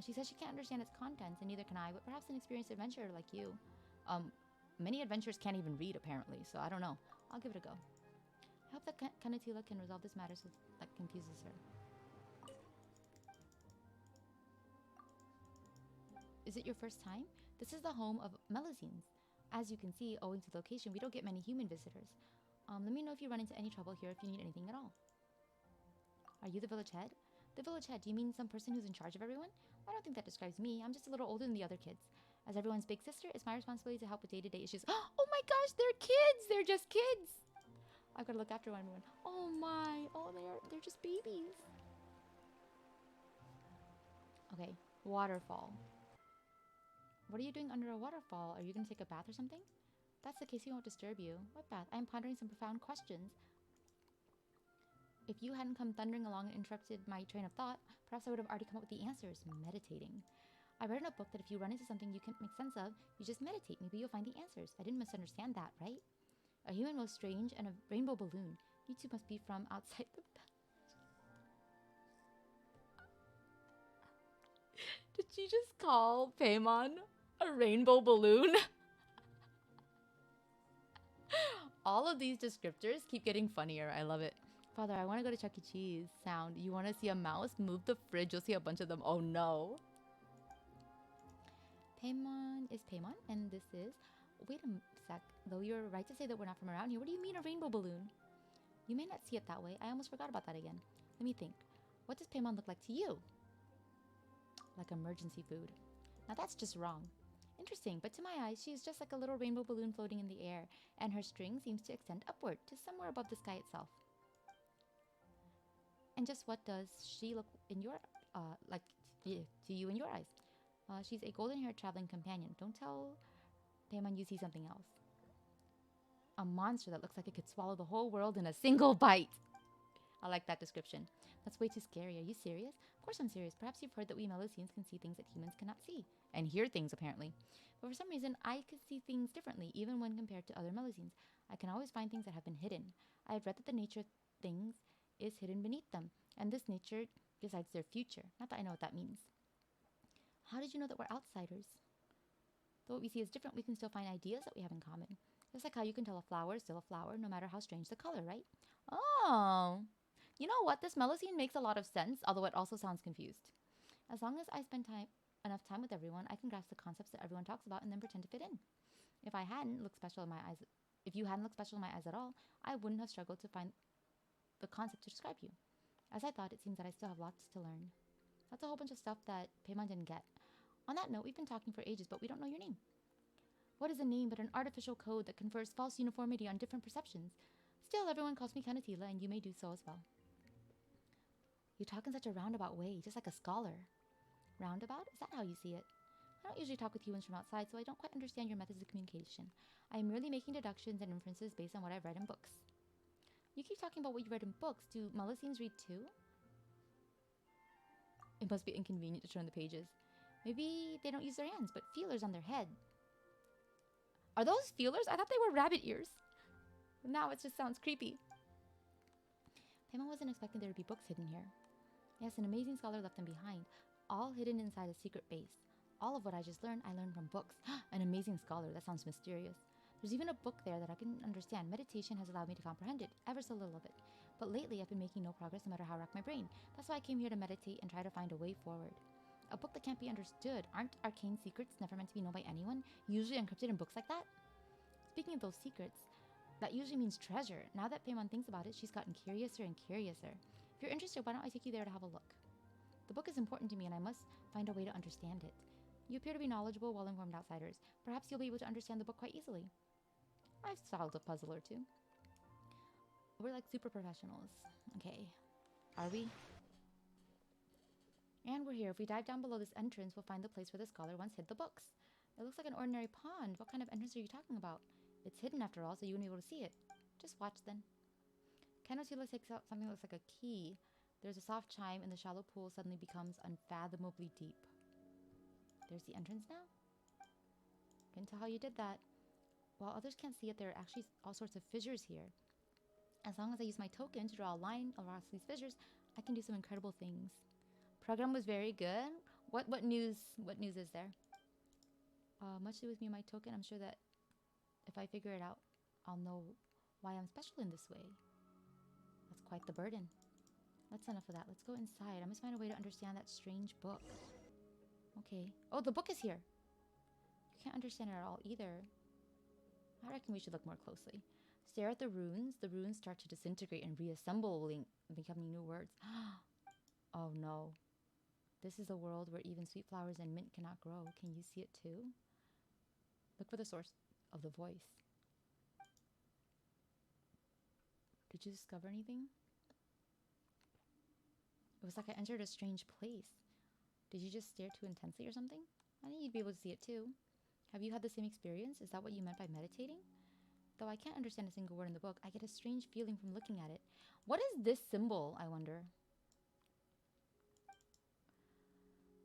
She says she can't understand its contents, and neither can I, but perhaps an experienced adventurer like you. Many adventurers can't even read, apparently, so I don't know. I'll give it a go. I hope that Canutila can resolve this matter so that confuses her. Is it your first time? This is the home of Melusines. As you can see, owing to the location, we don't get many human visitors. Let me know if you run into any trouble here, if you need anything at all. Are you the village head? The village head, do you mean some person who's in charge of everyone? I don't think that describes me. I'm just a little older than the other kids. As everyone's big sister, it's my responsibility to help with day-to-day issues. Oh my gosh, they're kids! They're just kids! I've got to look after everyone. Oh my, oh, they're just babies. Okay, waterfall. What are you doing under a waterfall? Are you going to take a bath or something? If that's the case, he won't disturb you. What bath? I'm pondering some profound questions. If you hadn't come thundering along and interrupted my train of thought, perhaps I would have already come up with the answers. Meditating. I read in a book that if you run into something you can't make sense of, you just meditate. Maybe you'll find the answers. I didn't misunderstand that, right? A human most strange and a rainbow balloon. You two must be from outside the village. Did she just call Paimon a rainbow balloon? All of these descriptors keep getting funnier. I love it. Father, I want to go to Chuck E. Cheese. Sound. You want to see a mouse? Move the fridge. You'll see a bunch of them. Oh no. Paimon is Paimon, and this is... Wait a sec. Though you're right to say that we're not from around here, what do you mean a rainbow balloon? You may not see it that way. I almost forgot about that again. Let me think. What does Paimon look like to you? Like emergency food. Now that's just wrong. Interesting, but to my eyes, she's just like a little rainbow balloon floating in the air, and her string seems to extend upward to somewhere above the sky itself. And just what does she look in your, like to you in your eyes? She's a golden-haired traveling companion. Don't tell Paimon you see something else. A monster that looks like it could swallow the whole world in a single bite. I like that description. That's way too scary. Are you serious? Of course I'm serious. Perhaps you've heard that we Melusines can see things that humans cannot see. And hear things, apparently. But for some reason, I could see things differently, even when compared to other Melusines. I can always find things that have been hidden. I have read that the nature of things is hidden beneath them, and this nature decides their future. Not that I know what that means. How did you know that we're outsiders? Though what we see is different, we can still find ideas that we have in common. Just like how you can tell a flower is still a flower, no matter how strange the color, right? Oh... You know what? This Melusine makes a lot of sense, although it also sounds confused. As long as I spend enough time with everyone, I can grasp the concepts that everyone talks about and then pretend to fit in. If you hadn't looked special in my eyes at all, I wouldn't have struggled to find the concept to describe you. As I thought, it seems that I still have lots to learn. That's a whole bunch of stuff that Paimon didn't get. On that note, we've been talking for ages, but we don't know your name. What is a name but an artificial code that confers false uniformity on different perceptions? Still, everyone calls me Canutila, and you may do so as well. You talk in such a roundabout way, just like a scholar. Roundabout? Is that how you see it? I don't usually talk with humans from outside, so I don't quite understand your methods of communication. I am merely making deductions and inferences based on what I've read in books. You keep talking about what you read in books. Do Melusines read too? It must be inconvenient to turn the pages. Maybe they don't use their hands, but feelers on their head. Are those feelers? I thought they were rabbit ears. Now it just sounds creepy. Paimon wasn't expecting there to be books hidden here. Yes, an amazing scholar left them behind, all hidden inside a secret base. All of what I just learned, I learned from books. An amazing scholar, that sounds mysterious. There's even a book there that I can understand. Meditation has allowed me to comprehend it, ever so little of it. But lately, I've been making no progress no matter how I rack my brain. That's why I came here to meditate and try to find a way forward. A book that can't be understood. Aren't arcane secrets never meant to be known by anyone? Usually encrypted in books like that? Speaking of those secrets, that usually means treasure. Now that Paimon thinks about it, she's gotten curiouser and curiouser. If you're interested, why don't I take you there to have a look? The book is important to me and I must find a way to understand it. You appear to be knowledgeable, well-informed outsiders. Perhaps you'll be able to understand the book quite easily. I've solved a puzzle or two. We're like super professionals. Okay. Are we? And we're here. If we dive down below this entrance, we'll find the place where the scholar once hid the books. It looks like an ordinary pond. What kind of entrance are you talking about? It's hidden after all, so you won't be able to see it. Just watch then. Kanotila takes out something that looks like a key. There's a soft chime and the shallow pool suddenly becomes unfathomably deep. There's the entrance now. Can tell how you did that. While others can't see it, there are actually all sorts of fissures here. As long as I use my token to draw a line across these fissures, I can do some incredible things. Program was very good. What news is there? Much to do with me and my token. I'm sure that if I figure it out, I'll know why I'm special in this way. That's quite the burden. That's enough of that. Let's go inside. I must find a way to understand that strange book. Okay. Oh, the book is here. You can't understand it at all either. I reckon we should look more closely. Stare at the runes. The runes start to disintegrate and reassembling, becoming new words. Oh no. This is a world where even sweet flowers and mint cannot grow. Can you see it too? Look for the source of the voice. Did you discover anything? It was like I entered a strange place. Did you just stare too intensely or something? I think you'd be able to see it too. Have you had the same experience? Is that what you meant by meditating? Though I can't understand a single word in the book, I get a strange feeling from looking at it. What is this symbol, I wonder?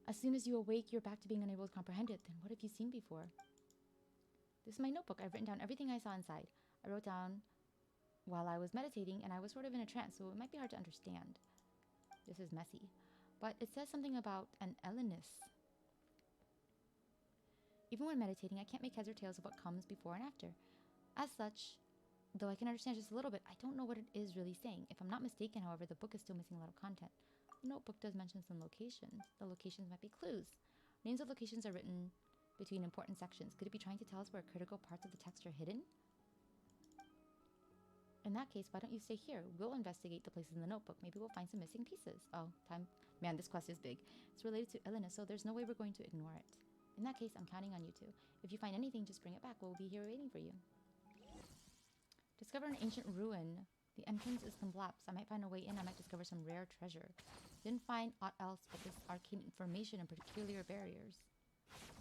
As soon as you awake, you're back to being unable to comprehend it. Then what have you seen before? This is my notebook. I've written down everything I saw inside. I wrote down while I was meditating, and I was sort of in a trance, so it might be hard to understand. This is messy. But it says something about an Ellenis. Even when meditating, I can't make heads or tails of what comes before and after. As such, though I can understand just a little bit, I don't know what it is really saying. If I'm not mistaken, however, the book is still missing a lot of content. The notebook does mention some locations. The locations might be clues. Names of locations are written between important sections. Could it be trying to tell us where critical parts of the text are hidden? In that case, why don't you stay here? We'll investigate the places in the notebook. Maybe we'll find some missing pieces. Oh, time. Man, this quest is big. It's related to Elena, so there's no way we're going to ignore it. In that case, I'm counting on you two. If you find anything, just bring it back. We'll be here waiting for you. Discover an ancient ruin. The entrance is collapsed. I might find a way in. I might discover some rare treasure. Didn't find aught else but this arcane information and peculiar barriers.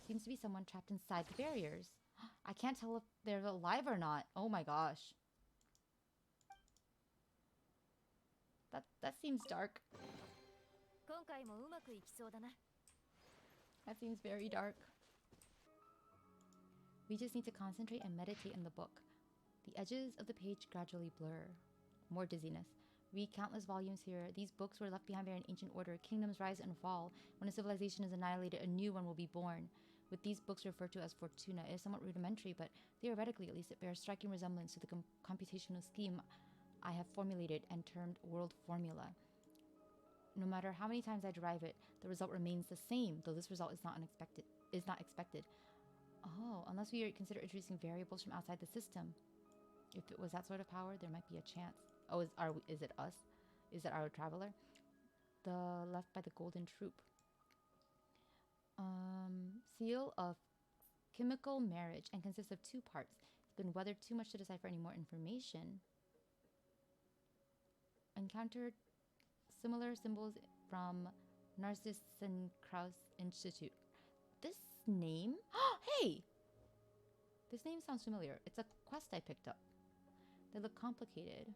Seems to be someone trapped inside the barriers. I can't tell if they're alive or not. Oh my gosh. That seems dark. That seems very dark. We just need to concentrate and meditate in the book. The edges of the page gradually blur. More dizziness. Read countless volumes here. These books were left behind by an ancient order. Kingdoms rise and fall. When a civilization is annihilated, a new one will be born. With these books referred to as Fortuna, it is somewhat rudimentary, but theoretically at least it bears striking resemblance to the computational scheme I have formulated and termed world formula. No matter how many times I derive it, the result remains the same, though this result is not expected. Oh, unless we consider introducing variables from outside the system. If it was that sort of power, there might be a chance. Oh, is it us? Is it our traveler? The left by the golden troop. Seal of chemical marriage and consists of 2 parts. It's been weathered too much to decipher any more information. Encountered similar symbols from Narcissus and Krauss Institute. This name? Hey! This name sounds familiar. It's a quest I picked up. They look complicated.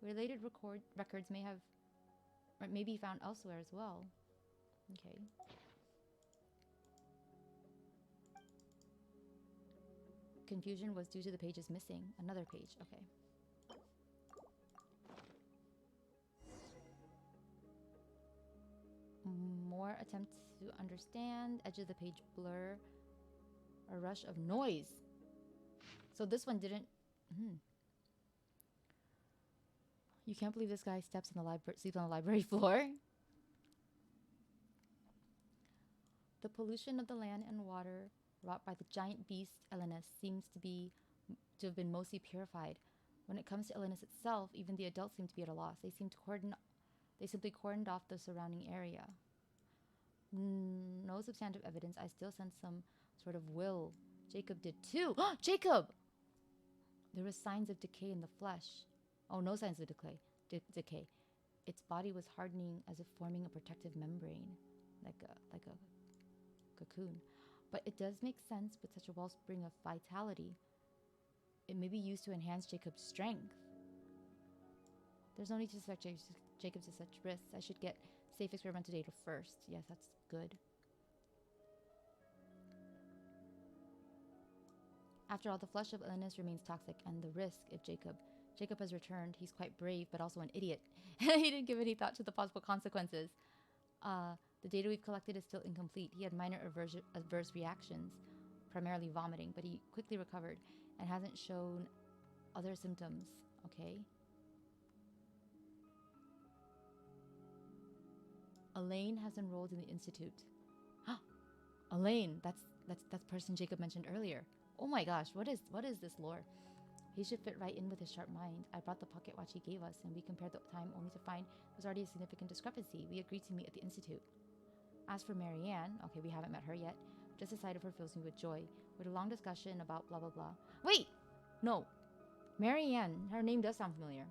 Related records may be found elsewhere as well. Okay. confusion was due to the pages missing. Another page. Okay. More attempts to understand. Edge of the page blur. A rush of noise. So this one didn't... You can't believe this guy sleeps on the library floor. The pollution of the land and water wrought by the giant beast Elenus seems to have been mostly purified. When it comes to Elenus itself, even the adults seem to be at a loss. They simply cordoned off the surrounding area. No substantive evidence. I still sense some sort of will. Jacob did too. Jacob! There were signs of decay in the flesh. Oh, no signs of decay. Its body was hardening as if forming a protective membrane, like a cocoon. But it does make sense with such a wellspring of vitality. It may be used to enhance Jacob's strength. There's no need to subject Jacob to such risks. I should get safe experimental data first. Yes, that's good. After all, the flesh of Elenus remains toxic, and the risk if Jacob has returned. He's quite brave, but also an idiot. He didn't give any thought to the possible consequences. The data we've collected is still incomplete. He had minor adverse reactions, primarily vomiting, but he quickly recovered and hasn't shown other symptoms. Okay. Elaine has enrolled in the institute. Elaine, that's person Jacob mentioned earlier. Oh my gosh, what is this lore? He should fit right in with his sharp mind. I brought the pocket watch he gave us, and we compared the time only to find there was already a significant discrepancy. We agreed to meet at the institute. As for Marianne, okay, we haven't met her yet. Just the sight of her fills me with joy. With a long discussion about blah blah blah. Wait! No. Marianne, her name does sound familiar.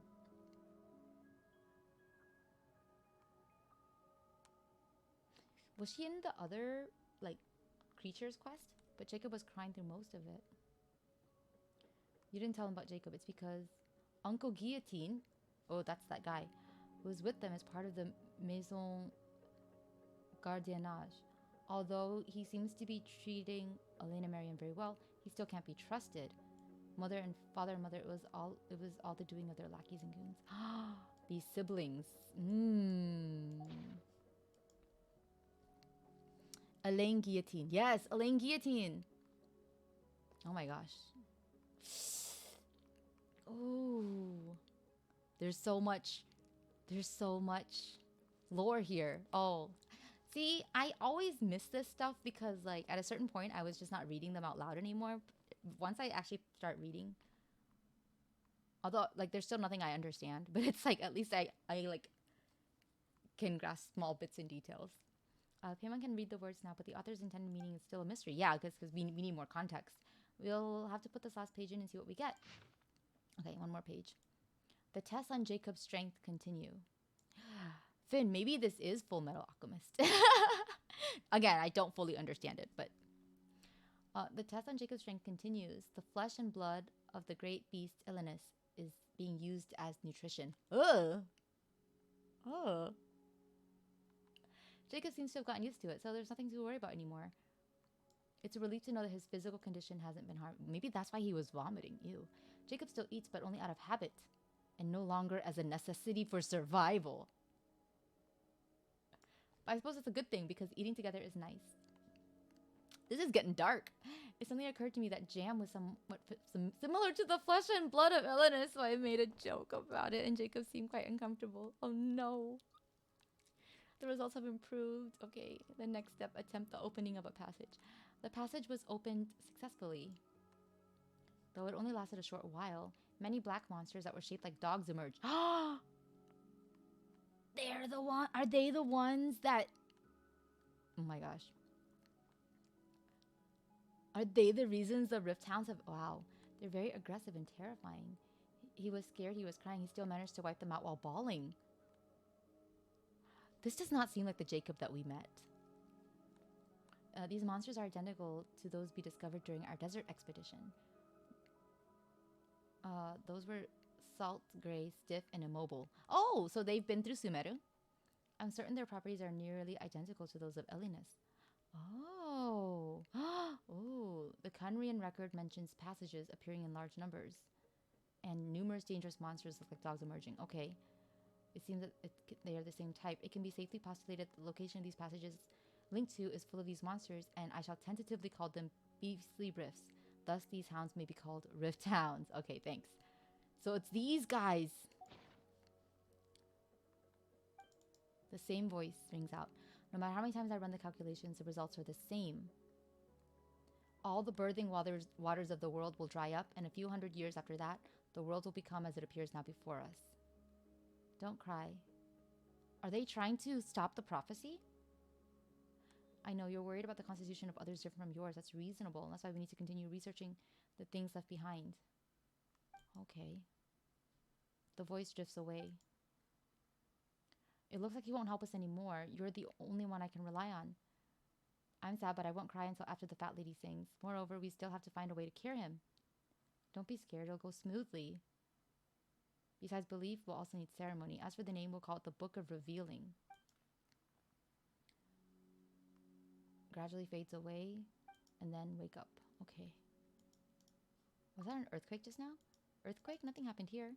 Was she in the other, like, creatures quest? But Jacob was crying through most of it. You didn't tell him about Jacob. It's because Uncle Guillotine, oh, that's that guy, was with them as part of the Maison Gardiennage. Although he seems to be treating Elena Marion very well, he still can't be trusted. Mother and father and mother, it was all the doing of their lackeys and goons. These siblings. Elaine Guillotine. Yes, Elaine Guillotine. Oh my gosh. Oh. There's so much lore here. Oh. See, I always miss this stuff because, like, at a certain point, I was just not reading them out loud anymore. Once I actually start reading, although, like, there's still nothing I understand, but it's like, at least I like, can grasp small bits and details. Paimon can read the words now, but the author's intended meaning is still a mystery. Yeah, because we need more context. We'll have to put this last page in and see what we get. Okay, one more page. The tests on Jacob's strength continue. Finn, maybe this is Full Metal Alchemist. Again, I don't fully understand it, but... the test on Jacob's strength continues. The flesh and blood of the great beast Elenus is being used as nutrition. Ugh! Oh. Jacob seems to have gotten used to it, so there's nothing to worry about anymore. It's a relief to know that his physical condition hasn't been harmed. Maybe that's why he was vomiting. Ew. Jacob still eats, but only out of habit, and no longer as a necessity for survival. But I suppose it's a good thing, because eating together is nice. This is getting dark. It suddenly occurred to me that jam was somewhat similar to the flesh and blood of Elenus, so I made a joke about it, and Jacob seemed quite uncomfortable. Oh no. The results have improved. Okay, the next step, attempt the opening of a passage. The passage was opened successfully. Though it only lasted a short while, many black monsters that were shaped like dogs emerged. Are they the ones that... Oh my gosh. Are they the reasons the Rift Hounds have... Wow. They're very aggressive and terrifying. He was scared, he was crying. He still managed to wipe them out while bawling. This does not seem like the Jacob that we met. These monsters are identical to those we discovered during our desert expedition. Those were salt, gray, stiff, and immobile. Oh, so they've been through Sumeru. I'm certain their properties are nearly identical to those of Elenus. Oh. Oh, the Khaenri'ah record mentions passages appearing in large numbers. And numerous dangerous monsters look like dogs emerging. Okay. It seems that they are the same type. It can be safely postulated that the location of these passages linked to is full of these monsters, and I shall tentatively call them beastly rifts. Thus, these hounds may be called rift hounds. Okay, thanks. So it's these guys. The same voice rings out. No matter how many times I run the calculations, the results are the same. All the birthing waters of the world will dry up, and a few hundred years after that, the world will become as it appears now before us. Don't cry. Are they trying to stop the prophecy? I know you're worried about the constitution of others different from yours. That's reasonable. And that's why we need to continue researching the things left behind. Okay. The voice drifts away. It looks like you won't help us anymore. You're the only one I can rely on. I'm sad, but I won't cry until after the fat lady sings. Moreover, we still have to find a way to cure him. Don't be scared. It'll go smoothly. Besides belief, we'll also need ceremony. As for the name, we'll call it the Book of Revealing. Gradually fades away, and then wake up. Okay. Was that an earthquake just now? Earthquake? Nothing happened here.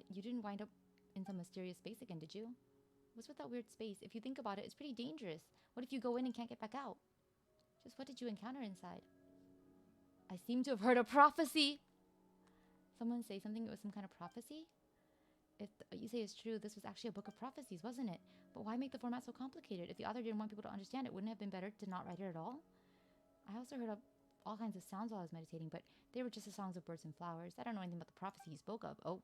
You didn't wind up in some mysterious space again, did you? What's with that weird space? If you think about it, it's pretty dangerous. What if you go in and can't get back out? Just what did you encounter inside? I seem to have heard a prophecy. Someone say something, it was some kind of prophecy? If what you say is true, this was actually a book of prophecies, wasn't it? But why make the format so complicated? If the author didn't want people to understand it, wouldn't it have been better to not write it at all? I also heard all kinds of sounds while I was meditating, but they were just the songs of birds and flowers. I don't know anything about the prophecy you spoke of. Oh,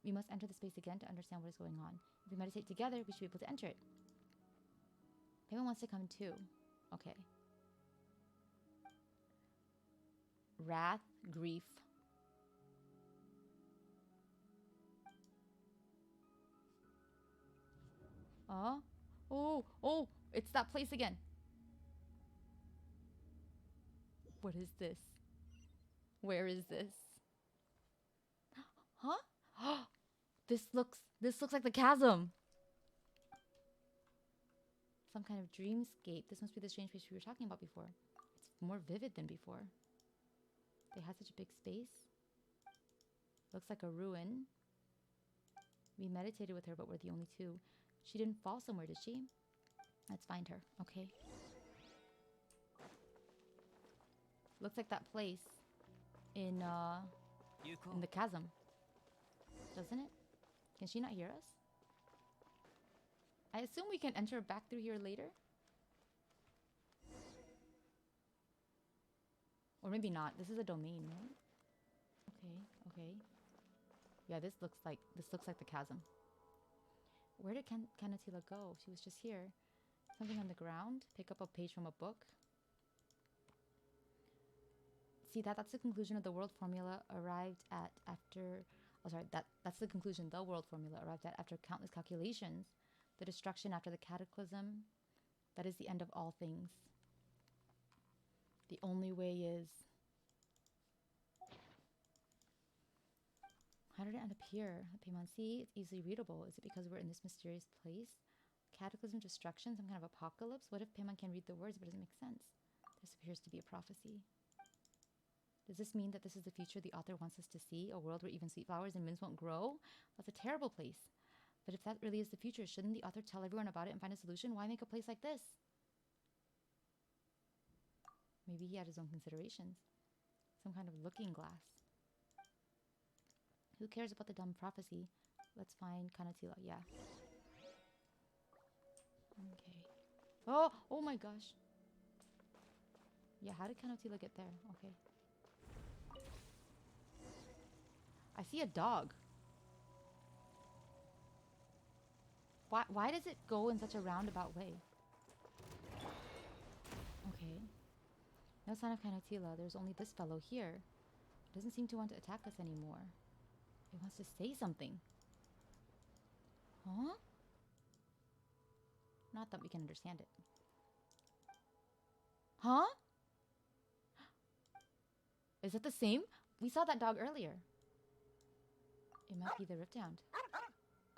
we must enter the space again to understand what is going on. If we meditate together, we should be able to enter it. Everyone wants to come too. Okay. Wrath, grief. Oh, it's that place again. What is this? Where is this? Huh? This looks like the chasm. Some kind of dreamscape. This must be the strange place we were talking about before. It's more vivid than before. They had such a big space. Looks like a ruin. We meditated with her, but we're the only two. She didn't fall somewhere, did she? Let's find her, okay? Looks like that place in the chasm. Doesn't it? Can she not hear us? I assume we can enter back through here later? Or maybe not. This is a domain, right? Okay. Yeah, this looks like the chasm. Where did Kanatila go? She was just here. Something on the ground. Pick up a page from a book. See, that's the conclusion of the world formula arrived at after... Oh, sorry. That's the conclusion the world formula arrived at after countless calculations. The destruction after the cataclysm. That is the end of all things. The only way is... How did it end up here? Paimon, see, it's easily readable. Is it because we're in this mysterious place? Cataclysm, destruction, some kind of apocalypse? What if Paimon can read the words but it doesn't make sense? This appears to be a prophecy. Does this mean that this is the future the author wants us to see? A world where even sweet flowers and mints won't grow? That's a terrible place. But if that really is the future, shouldn't the author tell everyone about it and find a solution? Why make a place like this? Maybe he had his own considerations. Some kind of looking glass. Who cares about the dumb prophecy? Let's find Kanatila. Yeah. Okay. Oh my gosh. Yeah, how did Kanatila get there? Okay. I see a dog. Why does it go in such a roundabout way? Okay. No sign of Kanatila. There's only this fellow here. It doesn't seem to want to attack us anymore. It wants to say something. Huh? Not that we can understand it. Huh? Is it the same? We saw that dog earlier. It might be the Rift Hound.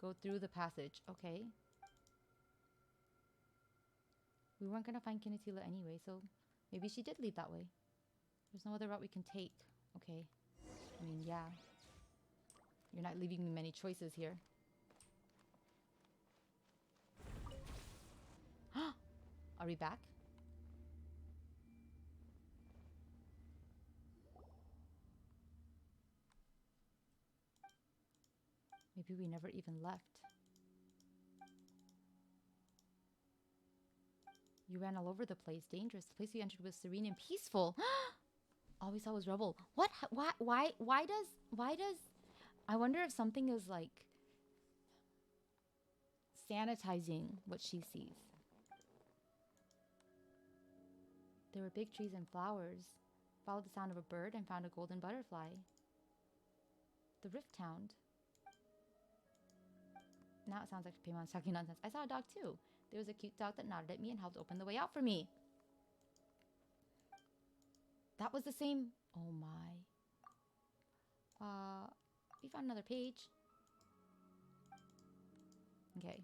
Go through the passage. Okay. We weren't going to find Kanatila anyway, so Maybe she did leave that way. There's no other route we can take. Okay. I mean, yeah. You're not leaving me many choices here. Are we back? Maybe we never even left. You ran all over the place. Dangerous. The place we entered was serene and peaceful. All we saw was rubble. What? Why does... I wonder if something is like sanitizing what she sees. There were big trees and flowers. Followed the sound of a bird and found a golden butterfly. The Rift Hound. Now it sounds like Paymon's talking nonsense. I saw a dog too. There was a cute dog that nodded at me and helped open the way out for me. That was the same. Oh my. We found another page. Okay.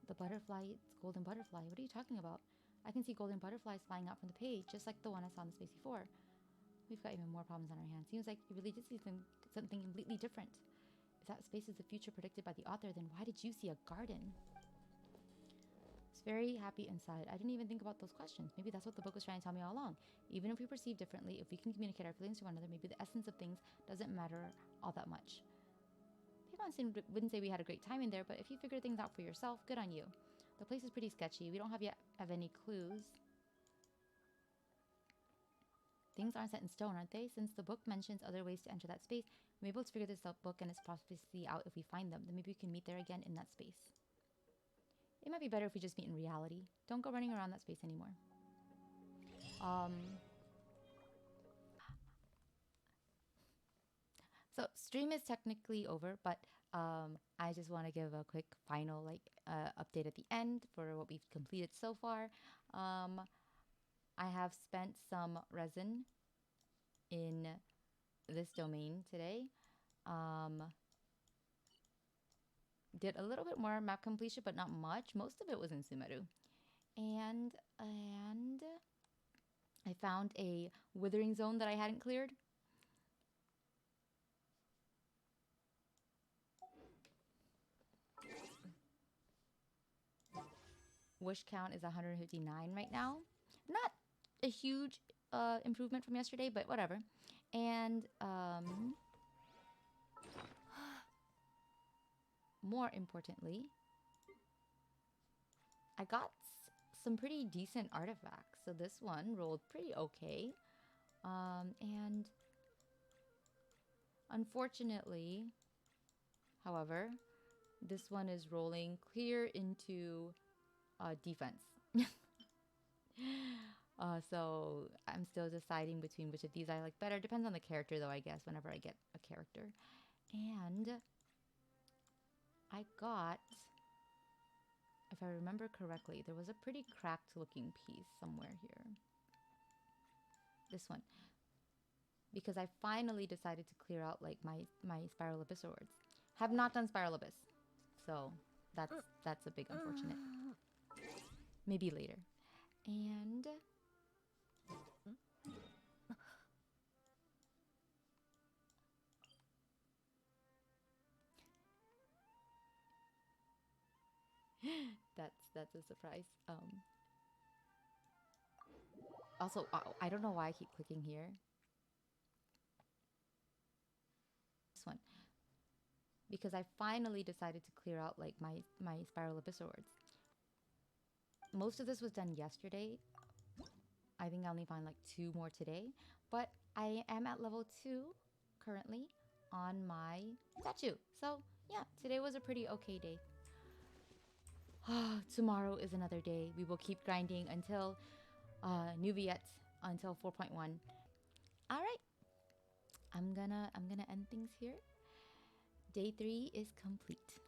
The butterfly, it's golden butterfly. What are you talking about? I can see golden butterflies flying out from the page, just like the one I saw in the space before. We've got even more problems on our hands. Seems like you really did see something completely different. If that space is the future predicted by the author, then why did you see a garden? I was very happy inside. I didn't even think about those questions. Maybe that's what the book was trying to tell me all along. Even if we perceive differently, if we can communicate our feelings to one another, maybe the essence of things doesn't matter all that much. Fontaine wouldn't say we had a great time in there, but if you figure things out for yourself, good on you. The place is pretty sketchy. We don't have any clues. Things aren't set in stone, aren't they? Since the book mentions other ways to enter that space, I'm able to figure this book and its prophecy out if we find them. Then maybe we can meet there again in that space. It might be better if we just meet in reality. Don't go running around that space anymore. So stream is technically over, but I just want to give a quick final update at the end for what we've completed so far. I have spent some resin in this domain today. Did a little bit more map completion, but not much. Most of it was in Sumeru. And I found a withering zone that I hadn't cleared. Wish count is 159 right now. Not a huge improvement from yesterday, but whatever. And more importantly, I got some pretty decent artifacts. So this one rolled pretty okay. And unfortunately, however, this one is rolling clear into defense. So I'm still deciding between which of these I like better. Depends on the character though, I guess, whenever I get a character. And I got, if I remember correctly, there was a pretty cracked looking piece somewhere here. This one. Because I finally decided to clear out like my Spiral Abyss swords. Have not done Spiral Abyss. So that's a big unfortunate. Maybe later. And that's a surprise. Also, I don't know why I keep clicking here. This one. Because I finally decided to clear out like my Spiral Abyss swords. Most of this was done yesterday. I think I only found like 2 more today. But I am at level 2 currently on my statue. So yeah, today was a pretty okay day. Tomorrow is another day. We will keep grinding until new Viet, until 4.1. All right, I'm gonna end things here. Day 3 is complete.